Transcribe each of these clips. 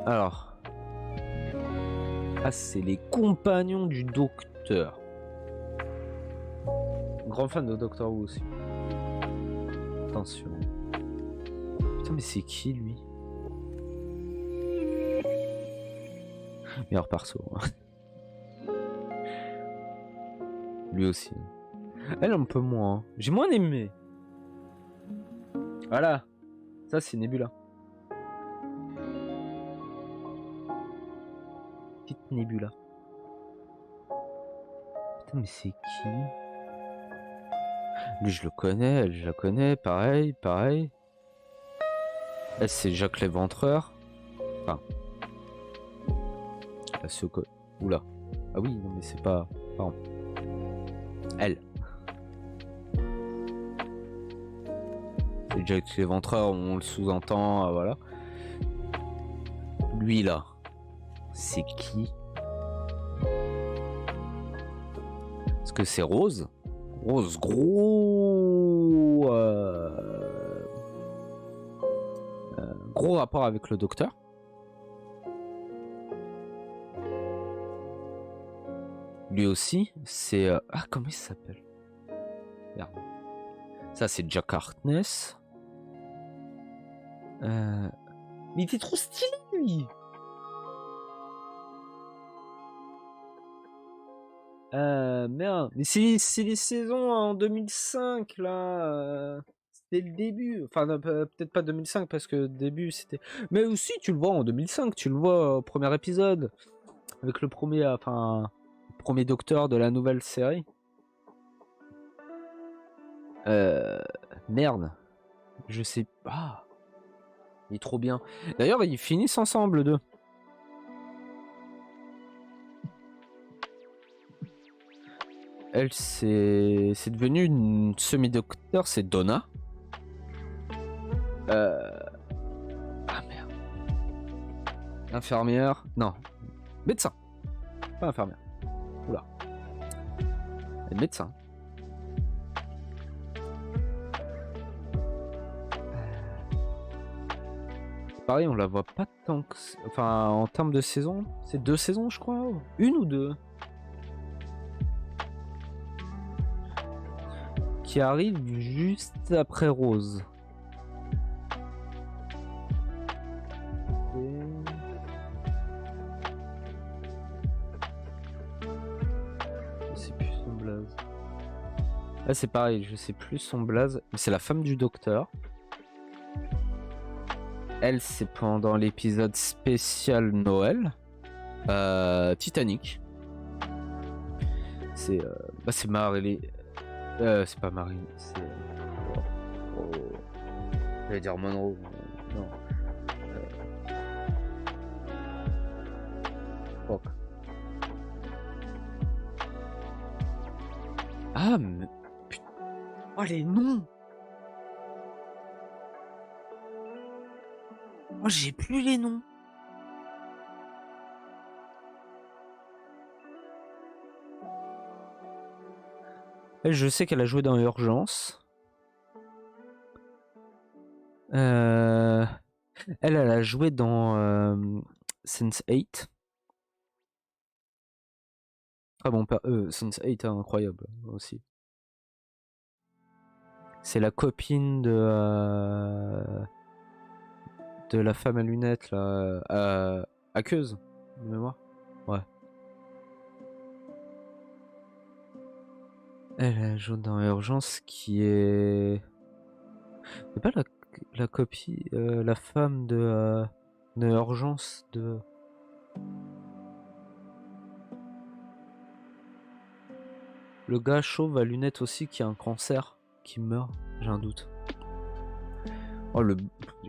Alors. Ah, c'est les compagnons du docteur. Grand fan de Doctor Who aussi. Attention. Putain, mais c'est qui lui? Meilleur perso. Lui aussi. Elle un peu moins. J'ai moins aimé. Voilà. Ça c'est Nebula. Petite Nebula. Putain mais c'est qui? Lui je le connais, elle je la connais, pareil. Elle c'est Jacques l'Éventreur. Enfin. Oula. Ah oui, non mais c'est pas... Pardon. Elle. C'est Jacques l'Éventreur, on le sous-entend, voilà. Lui là. C'est qui? Est-ce que c'est Rose? Rose, gros rapport avec le docteur. Lui aussi, c'est... Ah, comment il s'appelle? Merde. Ça, c'est Jack Harkness. Mais il était trop stylé, lui. Merde. Mais c'est les saisons en 2005, là. C'était le début. Enfin, peut-être pas 2005, parce que début, c'était... Mais aussi, tu le vois en 2005. Tu le vois au premier épisode. Avec le premier... premier docteur de la nouvelle série. Merde. Je sais pas. Il est trop bien. D'ailleurs, ils finissent ensemble, les deux. Elle, c'est devenu une semi-docteur, c'est Donna. Ah merde. Infirmière. Non. Médecin. Pas infirmière. Oula. Elle est médecin. Pareil, on la voit pas tant que... Enfin, en termes de saison, c'est 2 saisons, je crois. Une ou deux. Qui arrive juste après Rose. Je sais plus son blaze. Là, c'est pareil, je sais plus son blaze. Mais c'est la femme du docteur. Elle, c'est pendant l'épisode spécial Noël. Titanic. C'est Marie. C'est pas Marie. C'est. J'allais dire Monroe. Non. Fuck. Ah, mais. Putain. Oh, les noms! Oh, j'ai plus les noms. Je sais qu'elle a joué dans Urgence. Elle a joué dans Sense8. Ah bon, Sense8, incroyable aussi. C'est la copine de la femme à lunettes, là, aqueuse, de mémoire. Ouais. Elle joue dans Urgence, qui est... C'est pas la copie, la femme de Urgence, de... Le gars chauve à lunettes aussi, qui a un cancer, qui meurt, j'ai un doute. Oh,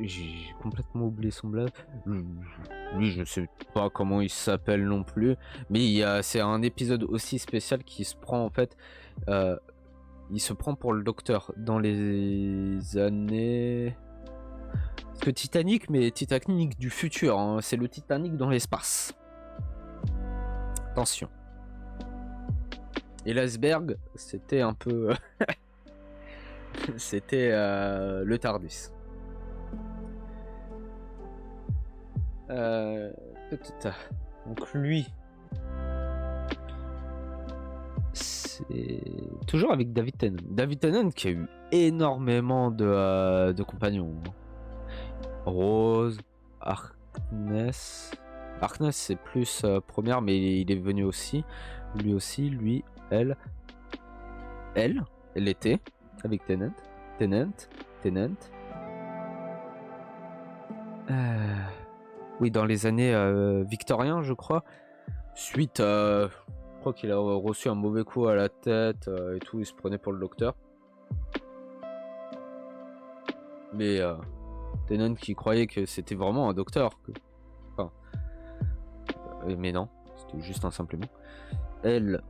j'ai complètement oublié son blaze. Lui, je sais pas comment il s'appelle non plus. Mais c'est un épisode aussi spécial qui se prend en fait. Il se prend pour le docteur dans les années. Parce que Titanic, mais Titanic du futur. Hein, c'est le Titanic dans l'espace. Attention. Et l'iceberg, c'était un peu. C'était le Tardis. Donc lui, c'est toujours avec David Tennant. David Tennant qui a eu énormément de compagnons. Rose, Harkness. Harkness c'est plus première, mais il est venu aussi. Lui aussi, lui, elle était avec Tennant. Oui, dans les années victoriens, je crois. Suite à... Je crois qu'il a reçu un mauvais coup à la tête et tout, il se prenait pour le docteur. Mais Tennant qui croyait que c'était vraiment un docteur. Enfin, mais non, c'était juste un simple mot. Elle...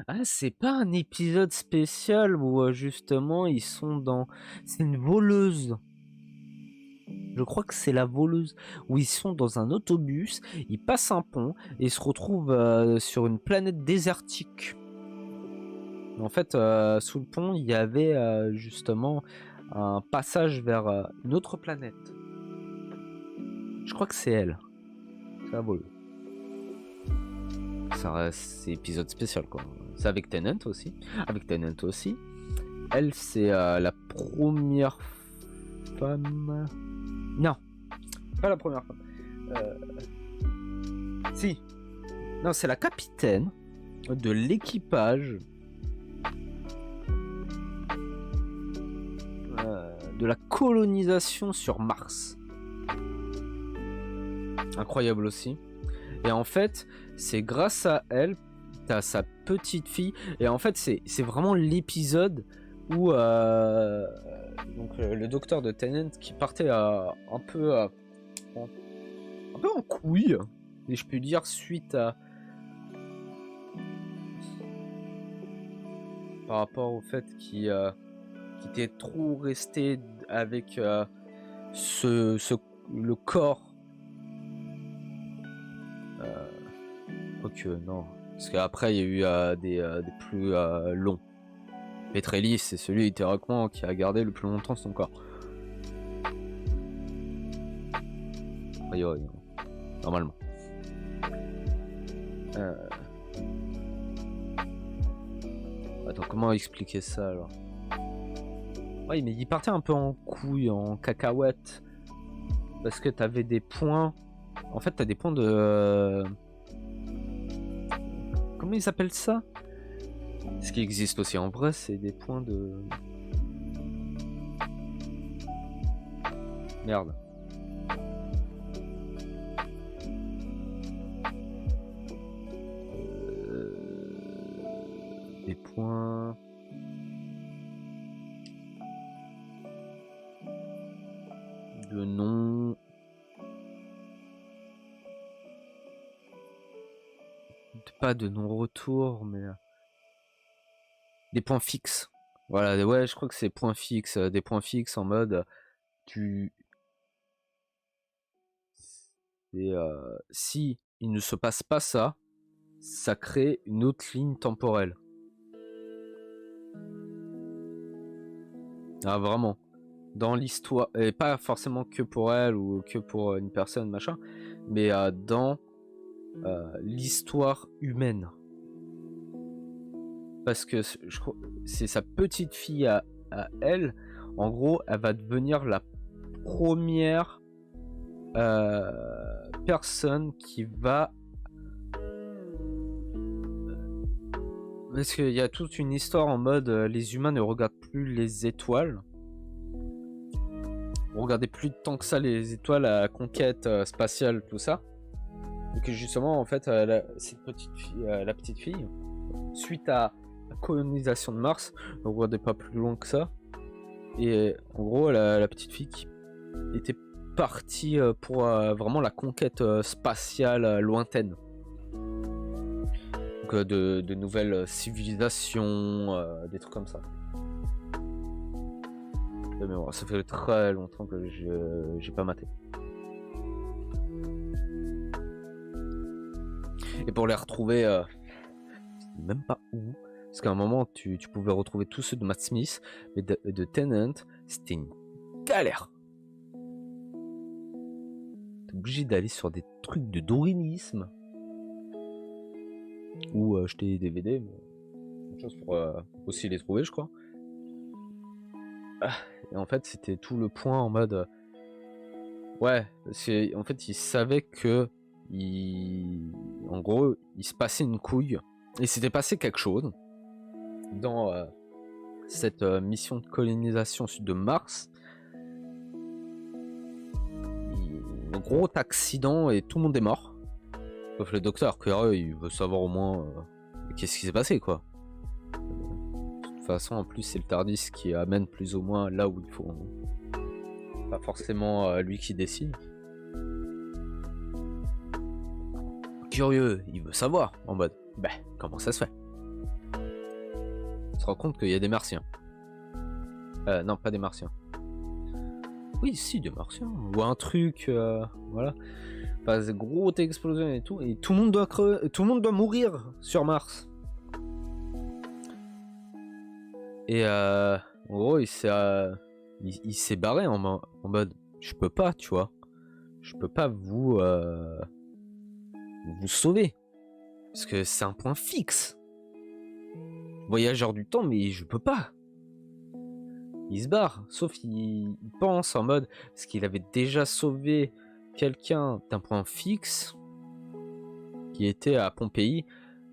Ah, c'est pas un épisode spécial où justement ils sont dans... C'est une voleuse. Je crois que c'est la voleuse où ils sont dans un autobus, ils passent un pont et se retrouvent sur une planète désertique. En fait, sous le pont, il y avait justement un passage vers une autre planète. Je crois que c'est elle. C'est la voleuse. C'est épisode spécial quoi. C'est avec Tennant aussi. Elle, c'est la première femme. Non, pas la première femme. Si. Non, c'est la capitaine de l'équipage de la colonisation sur Mars. Incroyable aussi. Et en fait, c'est grâce à elle, t'as sa petite fille. Et en fait, c'est vraiment l'épisode où donc, le docteur de Tennant qui partait un peu en couille, et je peux dire, suite à... Par rapport au fait qu'il était trop resté avec le corps. Quoique, non. Parce qu'après, il y a eu des plus longs. Petrelli, c'est celui, théoriquement, qui a gardé le plus longtemps son corps. A priori, normalement. Attends, comment expliquer ça, alors? Ouais, mais il partait un peu en couille, en cacahuète. Parce que t'avais des points... En fait, t'as des points de... Comment ils appellent ça? Ce qui existe aussi en vrai, c'est des points de... Merde. Des points... de non... Pas de non-retour, mais... Des points fixes. Voilà, ouais, je crois que c'est points fixes. Des points fixes en mode... Et si il ne se passe pas ça, ça crée une autre ligne temporelle. Ah, vraiment. Dans l'histoire, et pas forcément que pour elle ou que pour une personne, machin, mais dans l'histoire humaine. Parce que je crois c'est sa petite fille à elle. En gros, elle va devenir la première personne qui va... Parce qu'il y a toute une histoire en mode les humains ne regardent plus les étoiles. On regardait plus tant que ça les étoiles, la conquête spatiale, tout ça. Donc justement, en fait, cette petite fille, la petite fille, suite à la colonisation de Mars, on regardait pas plus loin que ça. Et en gros, la petite fille qui était partie pour vraiment la conquête spatiale lointaine. Donc de nouvelles civilisations, des trucs comme ça. de mémoire. Ça fait très longtemps que j'ai pas maté. Et pour les retrouver, même pas où. Parce qu'à un moment, tu pouvais retrouver tous ceux de Matt Smith, mais de Tennant, c'était une galère. T'es obligé d'aller sur des trucs de dorinisme. Ou acheter des DVD, mais une chose pour aussi les trouver, je crois. Et en fait, c'était tout le point en mode... ouais, en fait, ils savaient que... en gros, il se passait une couille. Il s'était passé quelque chose dans cette mission de colonisation au sud de Mars. Un gros accident et tout le monde est mort. Sauf le docteur, que il veut savoir au moins qu'est-ce qui s'est passé, quoi. De toute façon, en plus, c'est le TARDIS qui amène plus ou moins là où il faut. Pas forcément lui qui décide. Curieux, il veut savoir, en mode, bah, comment ça se fait? Il se rend compte qu'il y a des martiens. Non, pas des martiens. Oui, si, des martiens. Ou un truc, voilà. Enfin, des grosses explosions et tout. Et tout le monde doit tout le monde doit mourir sur Mars. Et en gros, il s'est barré en mode, je peux pas, tu vois. Je peux pas vous sauver. Parce que c'est un point fixe. Voyageur du temps, mais je peux pas. Il se barre, sauf il pense en mode, parce qu'il avait déjà sauvé quelqu'un d'un point fixe, qui était à Pompéi,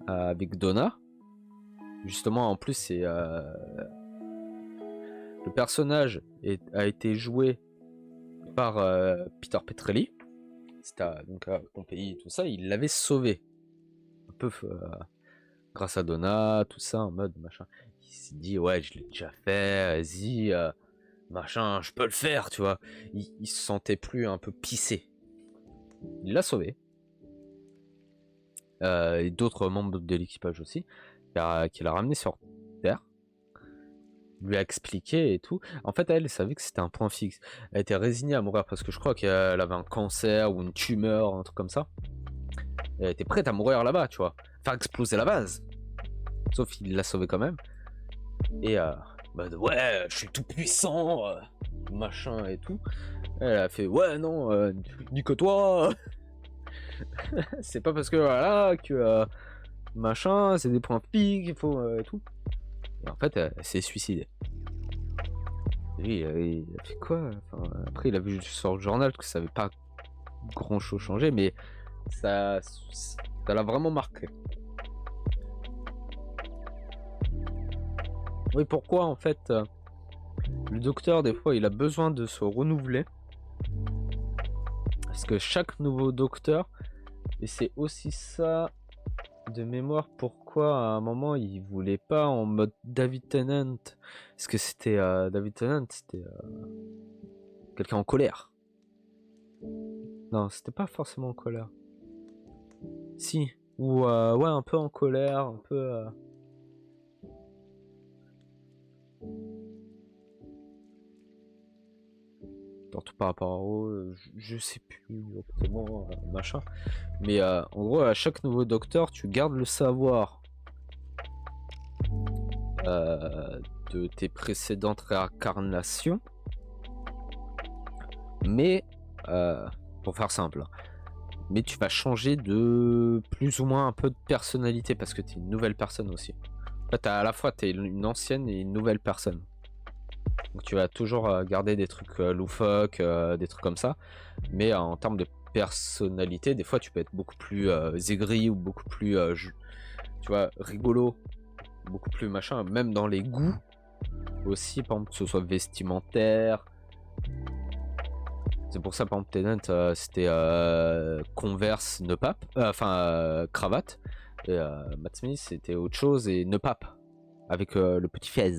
avec Donna. Justement, en plus, c'est le personnage a été joué par Peter Petrelli. C'était donc à Pompéi et tout ça, il l'avait sauvé. Un peu grâce à Donna, tout ça, en mode machin. Il s'est dit, ouais, je l'ai déjà fait, vas-y, machin, je peux le faire, tu vois. Il se sentait plus un peu pissé. Il l'a sauvé. Et d'autres membres de l'équipage aussi, qui l'a ramené sur Terre. Lui a expliqué et tout. En fait, elle savait que c'était un point fixe. Elle était résignée à mourir parce que je crois qu'elle avait un cancer ou une tumeur, un truc comme ça. Elle était prête à mourir là-bas, tu vois. Faire exploser la base. Sauf qu'il l'a sauvé quand même. Et bah, ouais, je suis tout puissant, machin et tout. Elle a fait, ouais, non, nique-toi. C'est pas parce que voilà que machin, c'est des points piques, il faut et tout. Et en fait, elle s'est suicidée. Et il a fait quoi? Enfin, après, il a vu sur le journal que ça avait pas grand chose changé, mais ça l'a vraiment marqué. Oui, pourquoi en fait le docteur, des fois, il a besoin de se renouveler. Parce que chaque nouveau docteur, et c'est aussi ça de mémoire, pourquoi à un moment il voulait pas en mode David Tennant. Parce que c'était David Tennant, c'était quelqu'un en colère. Non, c'était pas forcément en colère. Si, ou ouais, un peu en colère, un peu... Surtout par rapport à Rose, je sais plus exactement, machin. Mais en gros, à chaque nouveau docteur, tu gardes le savoir de tes précédentes réincarnations. Mais, pour faire simple, mais tu vas changer de plus ou moins un peu de personnalité parce que tu es une nouvelle personne aussi. En fait, à la fois, tu es une ancienne et une nouvelle personne. Donc tu vas toujours garder des trucs loufoques, des trucs comme ça. Mais en termes de personnalité, des fois tu peux être beaucoup plus aigri ou beaucoup plus, tu vois, rigolo, beaucoup plus machin, même dans les goûts aussi, par exemple, que ce soit vestimentaire. C'est pour ça, par exemple, Tennant, c'était Converse, ne pape, cravate. Et Matt Smith, c'était autre chose et ne pape, avec le petit fez.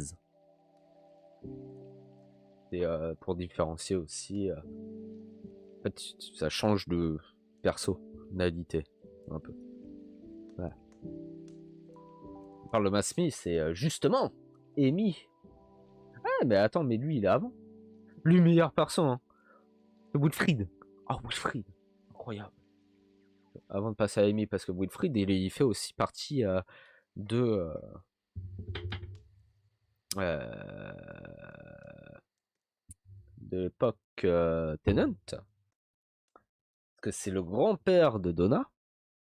Et pour différencier aussi, en fait, ça change de personnalité un peu. Voilà. On parle de Matt Smith, c'est justement Amy. Ah, mais attends, mais lui, il est avant. Lui, meilleur perso, hein. Wilfried. Ah, Wilfried. Incroyable. Avant de passer à Amy, parce que Wilfried, il fait aussi partie de... de l'époque Tennant. Parce que c'est le grand-père de Donna.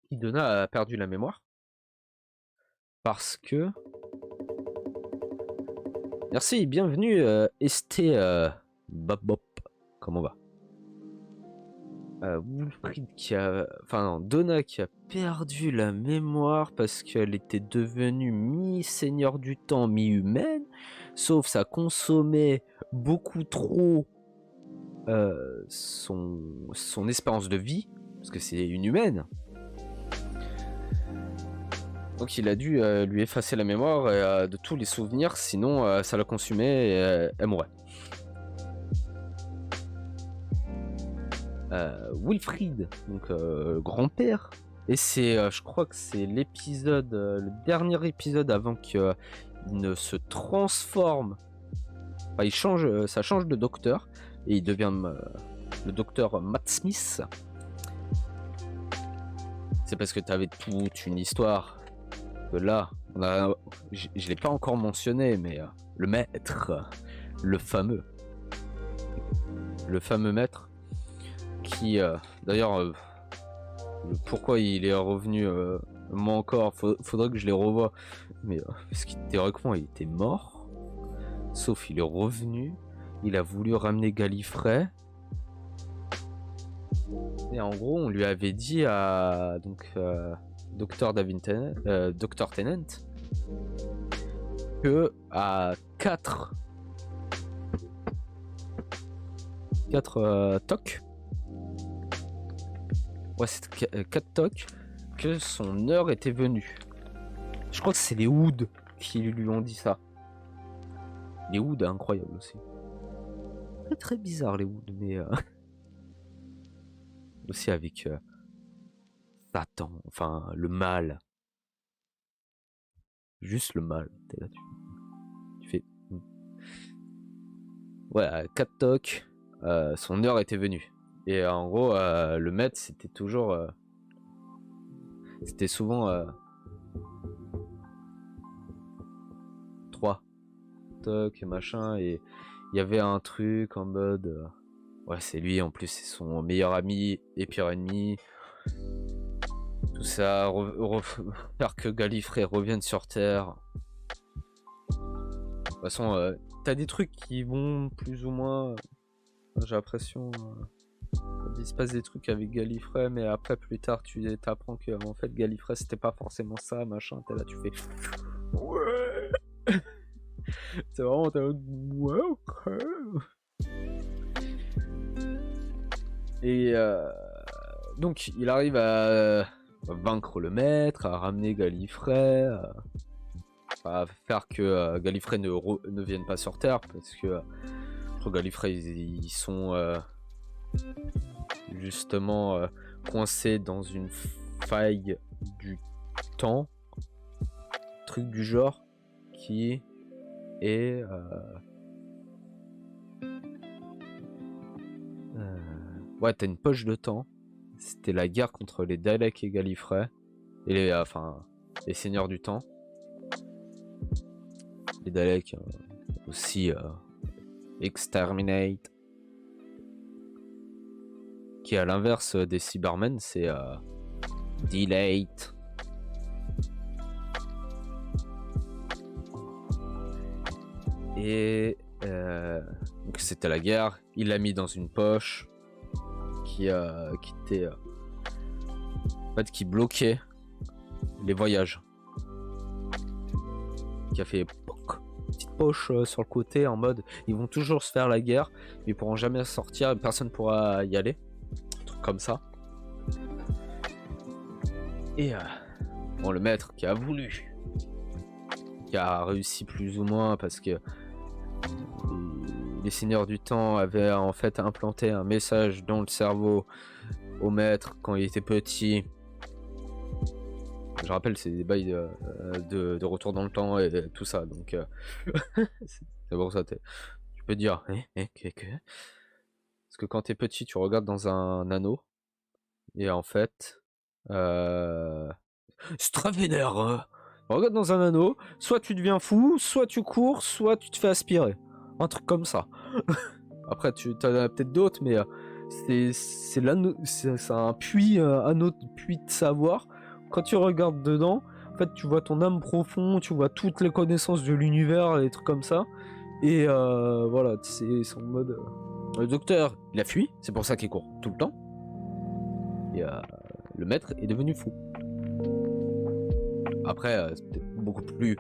Qui, Donna, a perdu la mémoire. Parce que... Merci, bienvenue ST Bop. Comment va? Wilfried qui a... Enfin non, Donna qui a perdu la mémoire parce qu'elle était devenue mi-seigneur du temps, mi-humaine. Sauf ça consommait beaucoup trop son espérance de vie. Parce que c'est une humaine. Donc il a dû lui effacer la mémoire de tous les souvenirs, sinon ça la consumait et elle mourrait. Wilfried, donc grand-père, et c'est, je crois que c'est l'épisode, le dernier épisode avant qu'il ne se transforme. Enfin, ça change de docteur et il devient le docteur Matt Smith. C'est parce que tu avais toute une histoire. Que là, je l'ai pas encore mentionné, mais le maître, le fameux maître, qui d'ailleurs, pourquoi il est revenu, moi encore, faudrait que je les revoie, mais parce que théoriquement il était mort, sauf il est revenu, il a voulu ramener Gallifrey. Et en gros, on lui avait dit à Dr. Tennant que à 4 tocs, ouais, c'est 4 tocs, que son heure était venue. Je crois que c'est les Hoods qui lui ont dit ça. Les Hoods, incroyable aussi. Très très bizarre les Hoods, mais aussi avec Satan, enfin le mal. Juste le mal. T'es là, tu fais. Ouais, à 4 tocs, son heure était venue. Et en gros, le maître, c'était toujours. C'était souvent 3 tocs et machin. Et il y avait un truc en mode. Ouais, c'est lui, en plus, c'est son meilleur ami et pire ennemi. Tout ça, faire que Gallifrey revienne sur Terre. De toute façon, t'as des trucs qui vont plus ou moins. J'ai l'impression. Il se passe des trucs avec Gallifrey, mais après, plus tard, tu t'apprends que en fait, Gallifrey, c'était pas forcément ça, machin. T'es là, tu fais. Ouais! C'est vraiment. Ouais, ok. Et donc, il arrive à vaincre le maître, à ramener Gallifrey, à faire que Gallifrey ne vienne pas sur Terre, parce que Gallifrey, ils sont justement coincés dans une faille du temps, truc du genre, qui est ouais, t'as une poche de temps. C'était la guerre contre les Daleks et Gallifrey. Et les seigneurs du temps. Les Daleks aussi Exterminate. Qui à l'inverse des Cybermen, c'est Delete. Et donc c'était la guerre. Il l'a mis dans une poche qui était en fait qui bloquait les voyages. Qui a fait petite poche sur le côté en mode ils vont toujours se faire la guerre, mais ils pourront jamais sortir, personne pourra y aller. Un truc comme ça. Et bon, le maître qui a voulu, qui a réussi plus ou moins parce que les seigneurs du temps avaient en fait implanté un message dans le cerveau au maître quand il était petit. Je rappelle, c'est des bails de retour dans le temps et tout ça, donc c'est pour ça tu Tu peux dire, parce que quand t'es petit, tu regardes dans un anneau, et en fait, c'est très vénère, hein. Regarde dans un anneau, soit tu deviens fou, soit tu cours, soit tu te fais aspirer. Un truc comme ça. Après, tu t'en as peut-être d'autres, mais c'est l'anneau, c'est un puits, anneau, puits de savoir. Quand tu regardes dedans, en fait, tu vois ton âme profond, tu vois toutes les connaissances de l'univers, des trucs comme ça. Et voilà, c'est en mode. Le docteur, il a fui, c'est pour ça qu'il court tout le temps. Et le maître est devenu fou. Après, c'est peut-être beaucoup plus.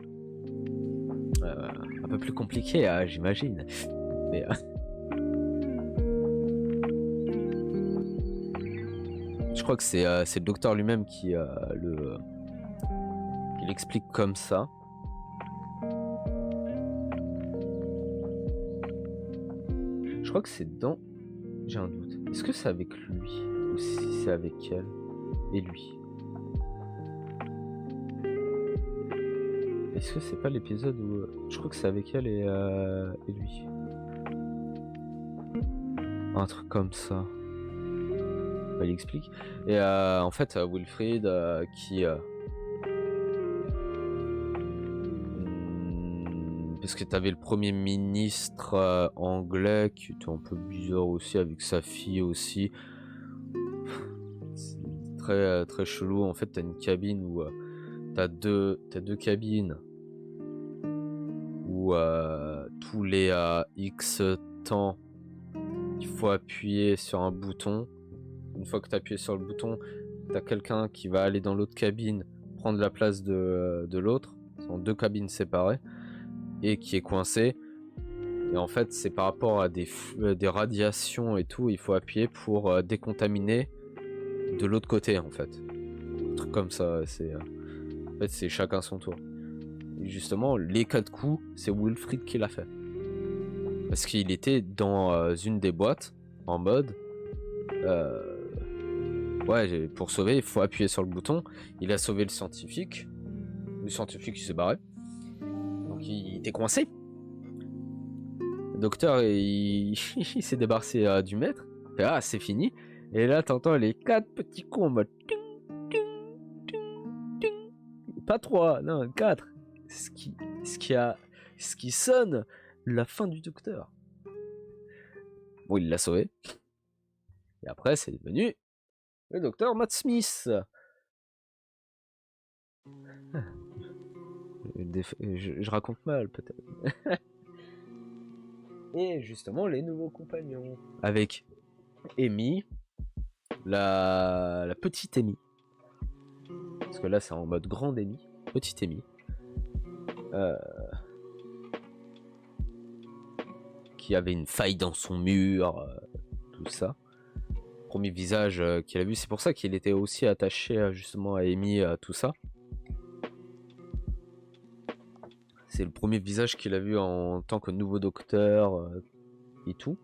Un peu plus compliqué, j'imagine. Mais. Je crois que c'est le docteur lui-même qui l'explique comme ça. Je crois que c'est dans... J'ai un doute. Est-ce que c'est avec lui ou si c'est avec elle et lui? Est-ce que c'est pas l'épisode où... Je crois que c'est avec elle et lui. Un truc comme ça. Il explique. Et en fait, Wilfried qui... parce que t'avais le premier ministre anglais qui était un peu bizarre aussi, avec sa fille aussi. C'est très, très chelou. En fait, t'as une cabine où... t'as deux cabines où tous les X temps, il faut appuyer sur un bouton. Une fois que tu as appuyé sur le bouton, tu as quelqu'un qui va aller dans l'autre cabine, prendre la place de l'autre. Ce sont deux cabines séparées et qui est coincé. Et en fait, c'est par rapport à des radiations et tout, il faut appuyer pour décontaminer de l'autre côté en fait. Un truc comme ça, en fait, c'est chacun son tour. Et justement, les 4 coups, c'est Wilfried qui l'a fait. Parce qu'il était dans une des boîtes, en mode... ouais, pour sauver, il faut appuyer sur le bouton. Il a sauvé le scientifique. Le scientifique, il s'est barré. Donc, il était coincé. Le docteur, il s'est débarrassé du maître. Ah, c'est fini. Et là, t'entends les 4 petits coups en mode... Pas 3, non, 4. Ce qui sonne la fin du docteur. Bon, il l'a sauvé. Et après, c'est devenu le docteur Matt Smith. Je raconte mal, peut-être. Et justement, les nouveaux compagnons. Avec Amy, la petite Amy. Parce que là, c'est en mode grande Amy. Petite Amy. Qui avait une faille dans son mur. Tout ça. Premier visage qu'il a vu. C'est pour ça qu'il était aussi attaché justement à Amy, tout ça. C'est le premier visage qu'il a vu en tant que nouveau docteur et tout.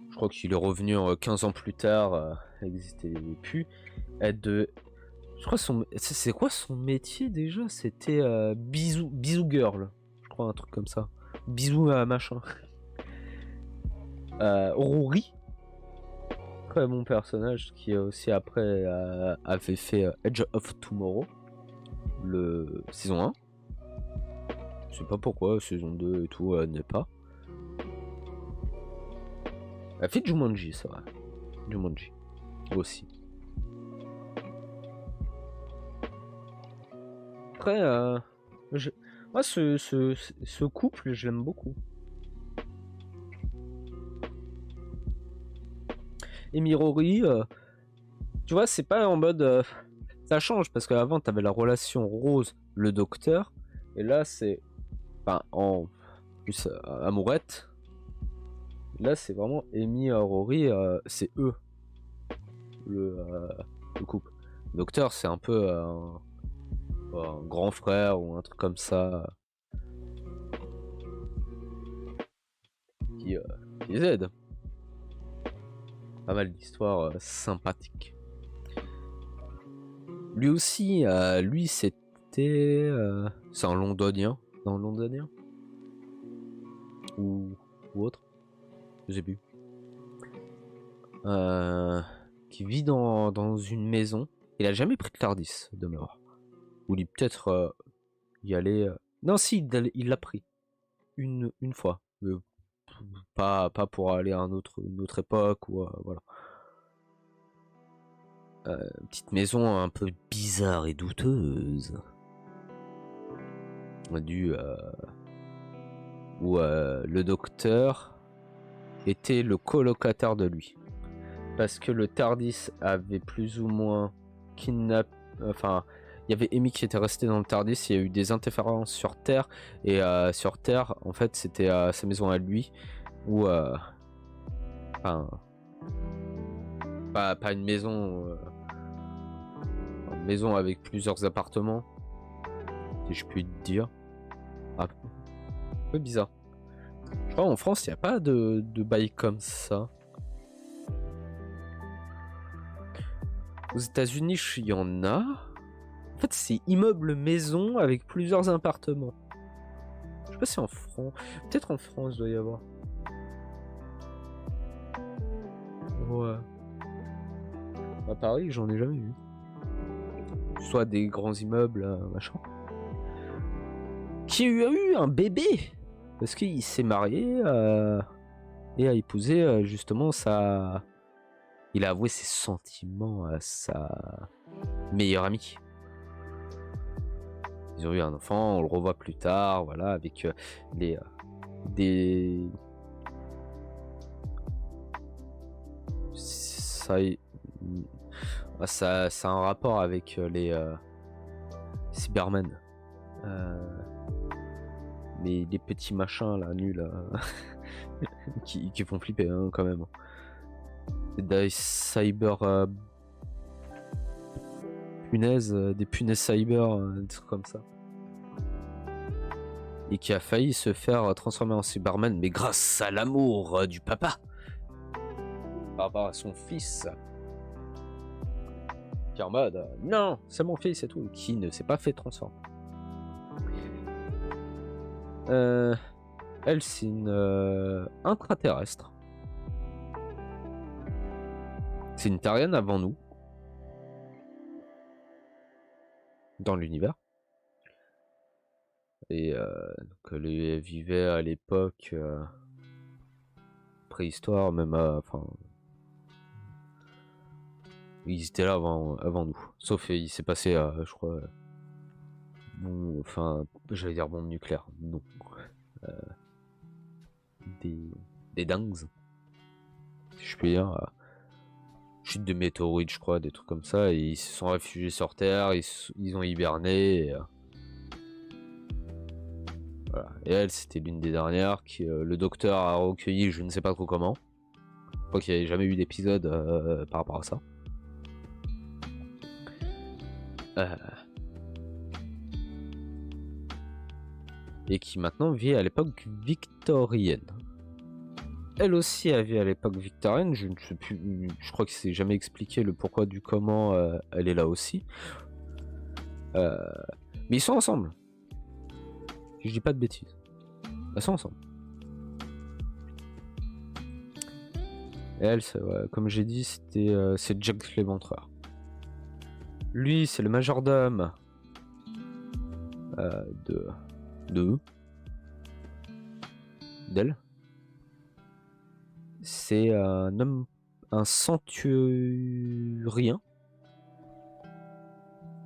Je crois qu'il est revenu 15 ans plus tard, n'existait plus. Je crois c'est quoi son métier déjà? C'était bisou girl, je crois, un truc comme ça. Bisou machin. Rory, très bon personnage qui aussi après avait fait Edge of Tomorrow, le saison 1. Je sais pas pourquoi saison 2 et tout n'est pas. Elle a fait Jumanji, ça va. Jumanji aussi. Après, moi, ce couple, je l'aime beaucoup. Et Mirori, tu vois, c'est pas en mode... ça change, parce qu'avant, t'avais la relation Rose, le docteur, et là, c'est... Enfin, en plus, amourette. Là, c'est vraiment Amy et Rory, c'est eux, le couple. Le docteur, c'est un peu un grand frère ou un truc comme ça qui les aide. Pas mal d'histoires sympathiques. Lui aussi, lui c'était... c'est un londonien. Non, londonien. ou autre, je sais plus. Qui vit dans une maison. Il a jamais pris de Tardis de mémoire. Ou il peut-être y aller. Non, si, il l'a pris une fois. Pas pour aller à une autre époque ou voilà. Petite maison un peu bizarre et douteuse. Où le docteur était le colocataire de lui. Parce que le Tardis avait plus ou moins kidnappé. Enfin, il y avait Amy qui était restée dans le Tardis. Il y a eu des interférences sur Terre. Et sur Terre, en fait, c'était sa maison à lui. Où. Enfin. Pas une maison. Une maison avec plusieurs appartements. Si je puis te dire. Un peu bizarre. Je crois en France, il n'y a pas de bail comme ça. Aux États-Unis, il y en a. En fait, c'est immeuble maison avec plusieurs appartements. Je sais pas si en France. Peut-être en France, il doit y avoir. Ouais. À Paris, j'en ai jamais vu. Soit des grands immeubles, machin. Qui a eu un bébé parce qu'il s'est marié et a épousé justement sa. Il a avoué ses sentiments à sa meilleure amie. Ils ont eu un enfant, on le revoit plus tard, voilà, avec ça a un rapport avec les Cybermen. Les petits machins là, nuls, qui font flipper hein, quand même. Des cyber punaises, des punaises cyber, des trucs comme ça. Et qui a failli se faire transformer en Cyberman, mais grâce à l'amour du papa par rapport à son fils. Qui est en mode non, c'est mon fils et tout, qui ne s'est pas fait transformer. Elle, c'est une intraterrestre. C'est une Tarienne avant nous. Dans l'univers. Et donc elle vivait à l'époque préhistoire, même enfin. Ils étaient là avant nous. Sauf il s'est passé, je crois. Bon, enfin, j'allais dire bombe nucléaire. Non. Des dingues. Si je puis dire. Chute de météorites, je crois, des trucs comme ça. Et ils se sont réfugiés sur Terre. Ils ont hiberné. Et, voilà. Et elle, c'était l'une des dernières qui le docteur a recueilli, je ne sais pas trop comment. Je crois qu'il n'y avait jamais eu d'épisode par rapport à ça. Et qui maintenant vit à l'époque victorienne. Elle aussi a vu à l'époque victorienne, je ne sais plus, je crois que c'est jamais expliqué le pourquoi du comment elle est là aussi. Mais ils sont ensemble. Je dis pas de bêtises. Elles sont ensemble. Et elle, ouais, comme j'ai dit, c'est Jack l'Éventreur. Lui, c'est le majordome d'elle. C'est un homme, un centurien,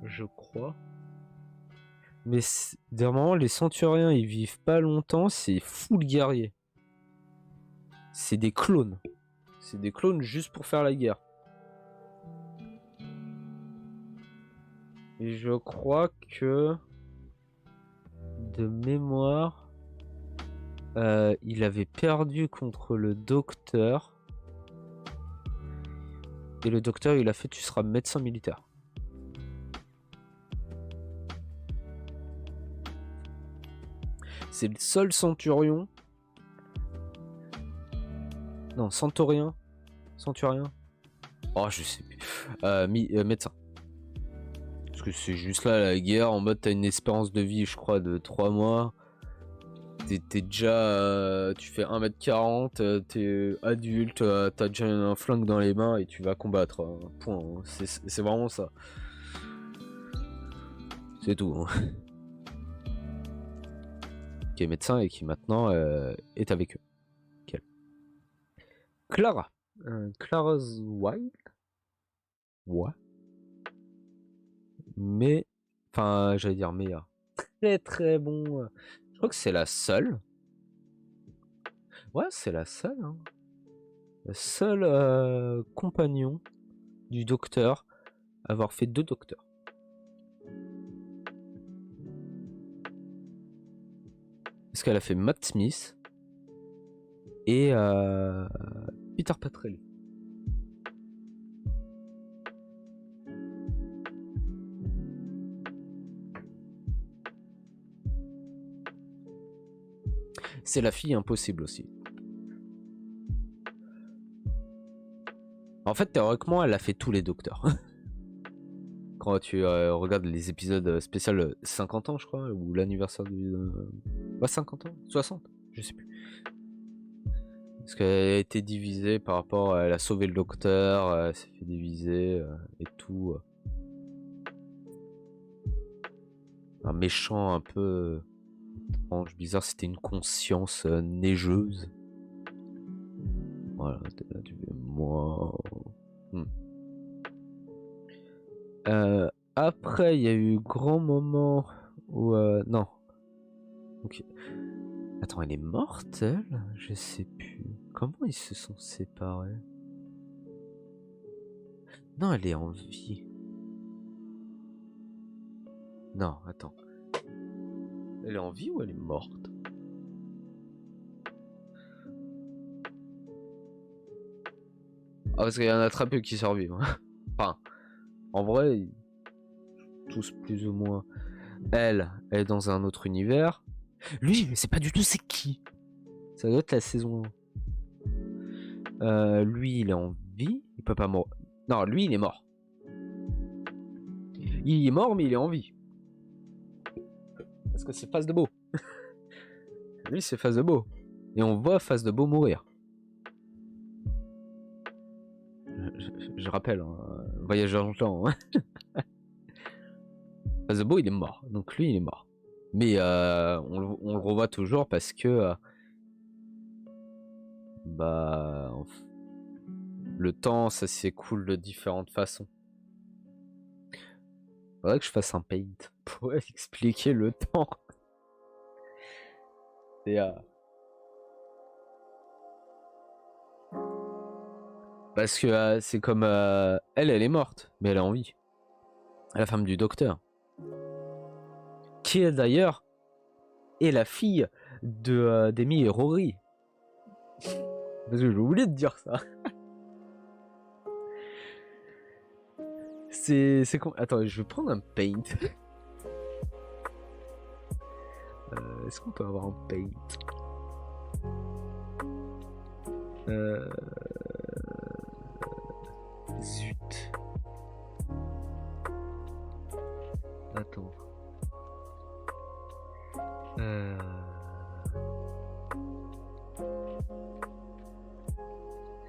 je crois. Mais dernièrement, les centuriens, ils vivent pas longtemps, c'est full guerrier. C'est des clones. C'est des clones juste pour faire la guerre. Et je crois que de mémoire, il avait perdu contre le docteur. Et le docteur, il a fait tu seras médecin militaire. C'est le seul centurion. Non, centurien. Centurien. Oh, je sais plus. Médecin. Parce que c'est juste là la guerre. En mode, t'as une espérance de vie, je crois, de 3 mois. t'es déjà... tu fais 1m40, t'es adulte, t'as déjà un flingue dans les mains et tu vas combattre. Point. C'est vraiment ça. C'est tout. Hein. Qui est médecin et qui maintenant est avec eux. Okay. Clara. Clara's Wild. Ouais. Mais... Enfin, j'allais dire meilleur. Très très bon. Je crois que c'est la seule. Ouais, c'est la seule. Hein. Le seul compagnon du docteur à avoir fait 2 docteurs. Parce qu'elle a fait Matt Smith et Peter Petrelli. C'est la fille impossible aussi. En fait, théoriquement, elle a fait tous les docteurs. Quand tu regardes les épisodes spéciaux 50 ans, je crois, ou l'anniversaire du... Ouais, 50 ans 60, je sais plus. Parce qu'elle a été divisée par rapport... Elle a sauvé le docteur, elle s'est fait diviser et tout. Un méchant un peu étrange, bizarre, c'était une conscience neigeuse. Voilà, là, tu fais moi. Après, il y a eu grand moment où non. Ok. Attends, elle est morte, elle? Je sais plus. Comment ils se sont séparés? Non, elle est en vie. Non, attends. Elle est en vie ou elle est morte? Ah, parce qu'il y en a très peu qui survivent. Enfin, en vrai, tous plus ou moins. Elle est dans un autre univers. Lui, mais c'est pas du tout c'est qui. Ça doit être la saison 1. Lui, il est en vie. Il peut pas mourir. Non, lui, il est mort. Il est mort, mais il est en vie. Parce que c'est Phase de Beau. Lui, c'est Phase de Beau. Et on voit Phase de Beau mourir. Je rappelle, hein, voyageur dans le temps. Hein. Phase de Beau, il est mort. Donc lui, il est mort. Mais on le revoit toujours parce que... le temps, ça s'écoule de différentes façons. Faudrait que je fasse un paint pour expliquer le temps. Et parce que c'est comme elle est morte, mais elle est en vie. La femme du docteur, qui est d'ailleurs est la fille de d'Amy et Rory. Parce que j'ai oublié de dire ça. C'est con. Attends, je vais prendre un paint. Est-ce qu'on peut avoir un paint? Zut. Attends.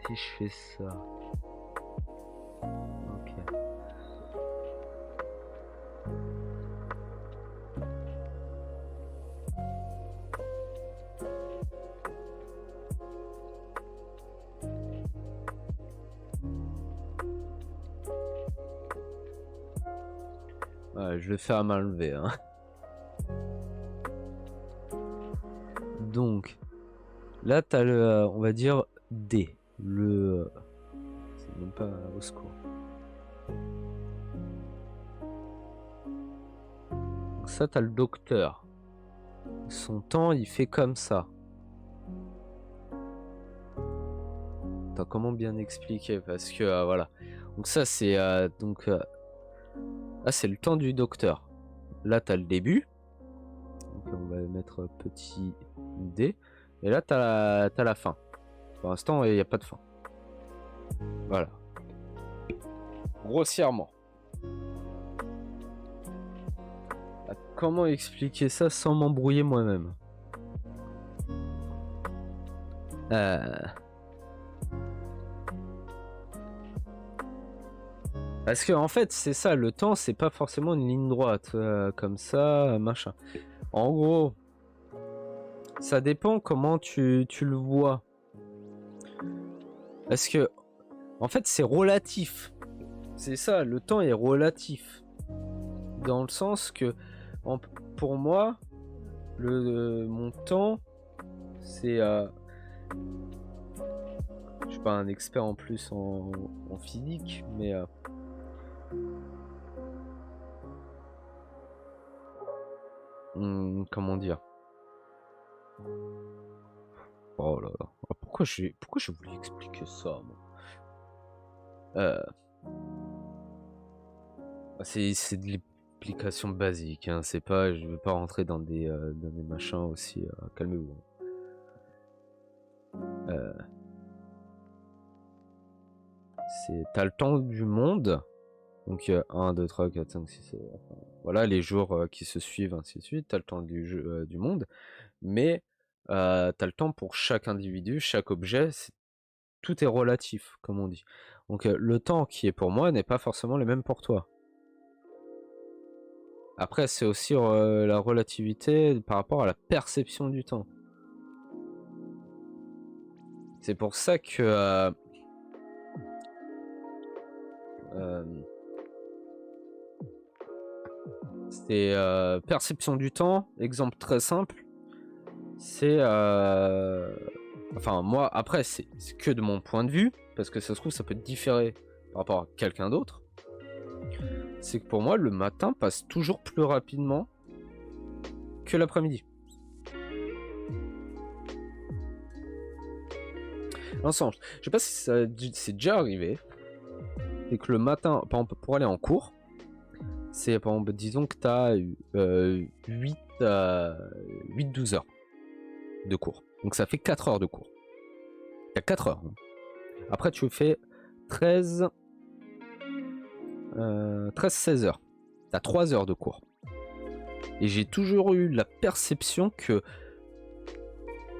Si je fais ça. Ok. Ouais, je vais faire à main levée. Hein. Donc, là, t'as le, on va dire, D. Le... C'est même pas au secours. Donc ça, t'as le docteur. Son temps, il fait comme ça. Attends, comment bien expliquer? Parce que, voilà. Donc ça, c'est... là, c'est le temps du docteur. Là, t'as le début. Donc on va mettre petit D. Et là, t'as la fin. Pour l'instant, il n'y a pas de fin. Voilà. Grossièrement. Comment expliquer ça sans m'embrouiller moi-même? Euh, Parce que en fait, c'est ça, le temps, c'est pas forcément une ligne droite, comme ça, machin. En gros, ça dépend comment tu le vois. Parce que, en fait, c'est relatif. C'est ça, le temps est relatif. Dans le sens que, pour moi, mon temps, c'est... je suis pas un expert en plus en physique, mais... comment dire? Oh là là. Pourquoi j'ai voulu expliquer ça, moi? C'est de l'explication basique, hein. C'est pas, je veux pas rentrer dans des machins aussi. Calmez-vous. T'as le temps du monde. Donc 1, 2, 3, 4, 5, 6, 7, enfin, voilà les jours qui se suivent, ainsi de suite. T'as le temps du monde. Mais t'as le temps pour chaque individu, chaque objet. Tout est relatif, comme on dit. Donc le temps qui est pour moi n'est pas forcément le même pour toi. Après, c'est aussi la relativité par rapport à la perception du temps. C'est pour ça que c'est perception du temps, exemple très simple. C'est enfin moi après c'est que de mon point de vue, parce que ça se trouve ça peut différer par rapport à quelqu'un d'autre. C'est que pour moi le matin passe toujours plus rapidement que l'après-midi. Ensemble, je sais pas si c'est déjà arrivé, c'est que le matin, par exemple pour aller en cours, c'est par exemple disons que tu as 8-12 heures de cours. Donc ça fait 4 heures de cours. Il y a 4 heures. Hein. Après tu fais 13-16 heures. T'as 3 heures de cours. Et j'ai toujours eu la perception que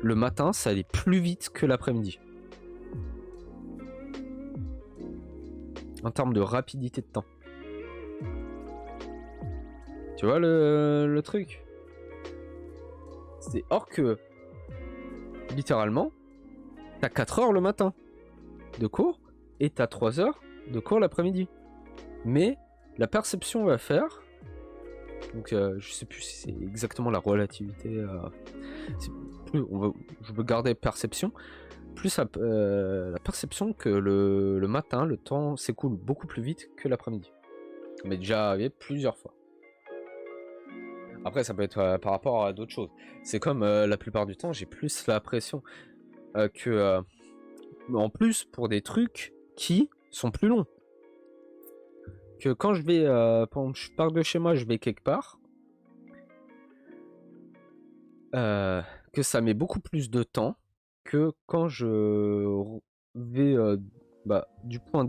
le matin, ça allait plus vite que l'après-midi. En termes de rapidité de temps. Tu vois le truc? C'est or que, littéralement, t'as 4 heures le matin de cours et t'as 3 heures de cours l'après-midi. Mais la perception va faire... Donc je sais plus si c'est exactement la relativité. Je veux garder perception. Plus la perception que le matin, le temps s'écoule beaucoup plus vite que l'après-midi. Ça m'est déjà arrivé plusieurs fois. Après, ça peut être par rapport à d'autres choses. C'est comme la plupart du temps, j'ai plus l'impression que... en plus, pour des trucs qui sont plus longs. Que quand je vais... par exemple, je pars de chez moi, je vais quelque part. Que ça met beaucoup plus de temps que quand je vais du point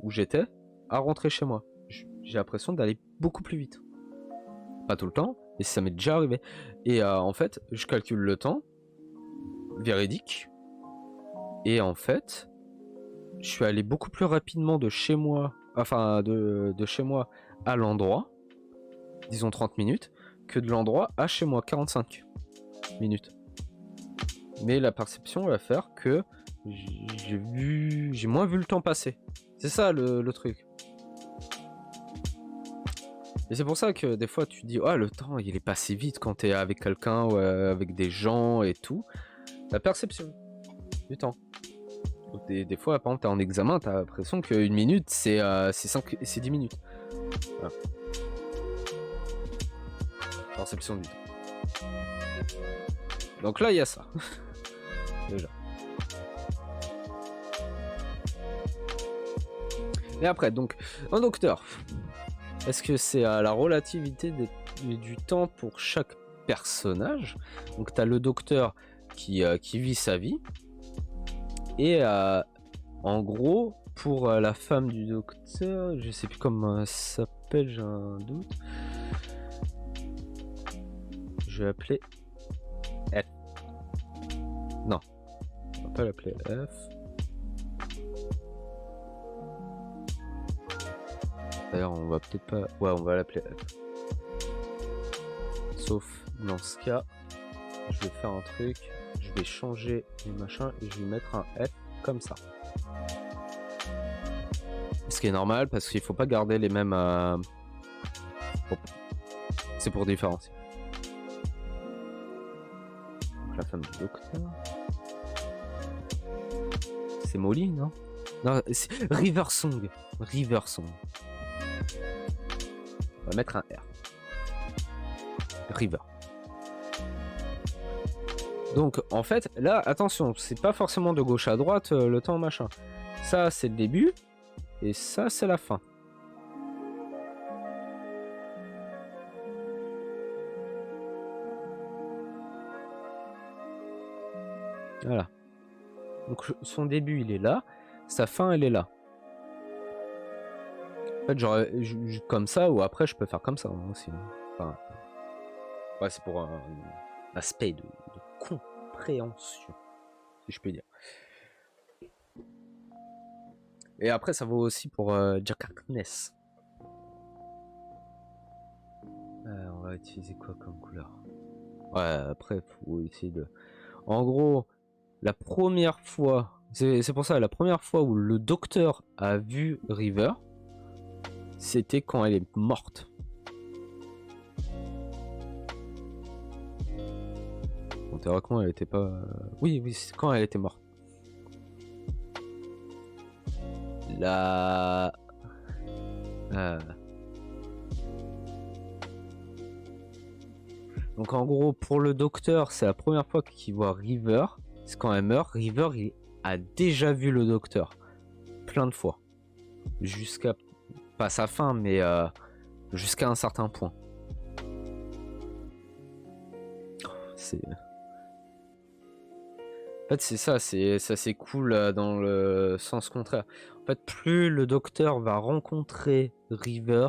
où j'étais à rentrer chez moi. J'ai l'impression d'aller beaucoup plus vite. Pas tout le temps, mais ça m'est déjà arrivé. Et en fait, je calcule le temps véridique. Et en fait, je suis allé beaucoup plus rapidement de chez moi, enfin de chez moi à l'endroit, disons 30 minutes, que de l'endroit à chez moi, 45 minutes. Mais la perception va faire que j'ai moins vu le temps passer. C'est ça le truc. Et c'est pour ça que des fois tu dis, le temps il est passé vite quand t'es avec quelqu'un ou avec des gens et tout. La perception du temps. Donc des fois, par exemple, t'es en examen, t'as l'impression qu'une minute c'est 10 minutes. Voilà. Perception du temps. Donc là il y a ça. Déjà. Et après, donc, un docteur. Est-ce que c'est la relativité du temps pour chaque personnage? Donc, tu as le docteur qui vit sa vie. Et en gros, pour la femme du docteur, je sais plus comment ça s'appelle, j'ai un doute. Je vais appeler elle. Non. pas l'appeler F. D'ailleurs, on va peut-être pas... Ouais, on va l'appeler F. Sauf dans ce cas, je vais faire un truc. Je vais changer les machins et je vais mettre un F comme ça. Ce qui est normal parce qu'il faut pas garder les mêmes... Bon. C'est pour différencier. Donc la femme du docteur... C'est Molly, non? Non, c'est River Song. River Song. On va mettre un R. River. Donc en fait, là, attention, c'est pas forcément de gauche à droite le temps machin. Ça, c'est le début. Et ça, c'est la fin. Voilà. Donc son début, il est là. Sa fin, elle est là. En fait, genre, comme ça, ou après, je peux faire comme ça aussi. Enfin, ouais, c'est pour un aspect de compréhension, si je peux dire. Et après, ça vaut aussi pour Jack Harkness. On va utiliser quoi comme couleur? Ouais, après, faut essayer de... En gros, la première fois... C'est pour ça, la première fois où le docteur a vu River, c'était quand elle est morte. Bon, théoriquement, elle était pas... Oui, c'est quand elle était morte. La... Donc en gros, pour le docteur, c'est la première fois qu'il voit River. C'est quand elle meurt. River, il a déjà vu le docteur. Plein de fois. Jusqu'à... Pas sa fin, mais jusqu'à un certain point. C'est... En fait, c'est ça, c'est cool dans le sens contraire. En fait, plus le docteur va rencontrer River,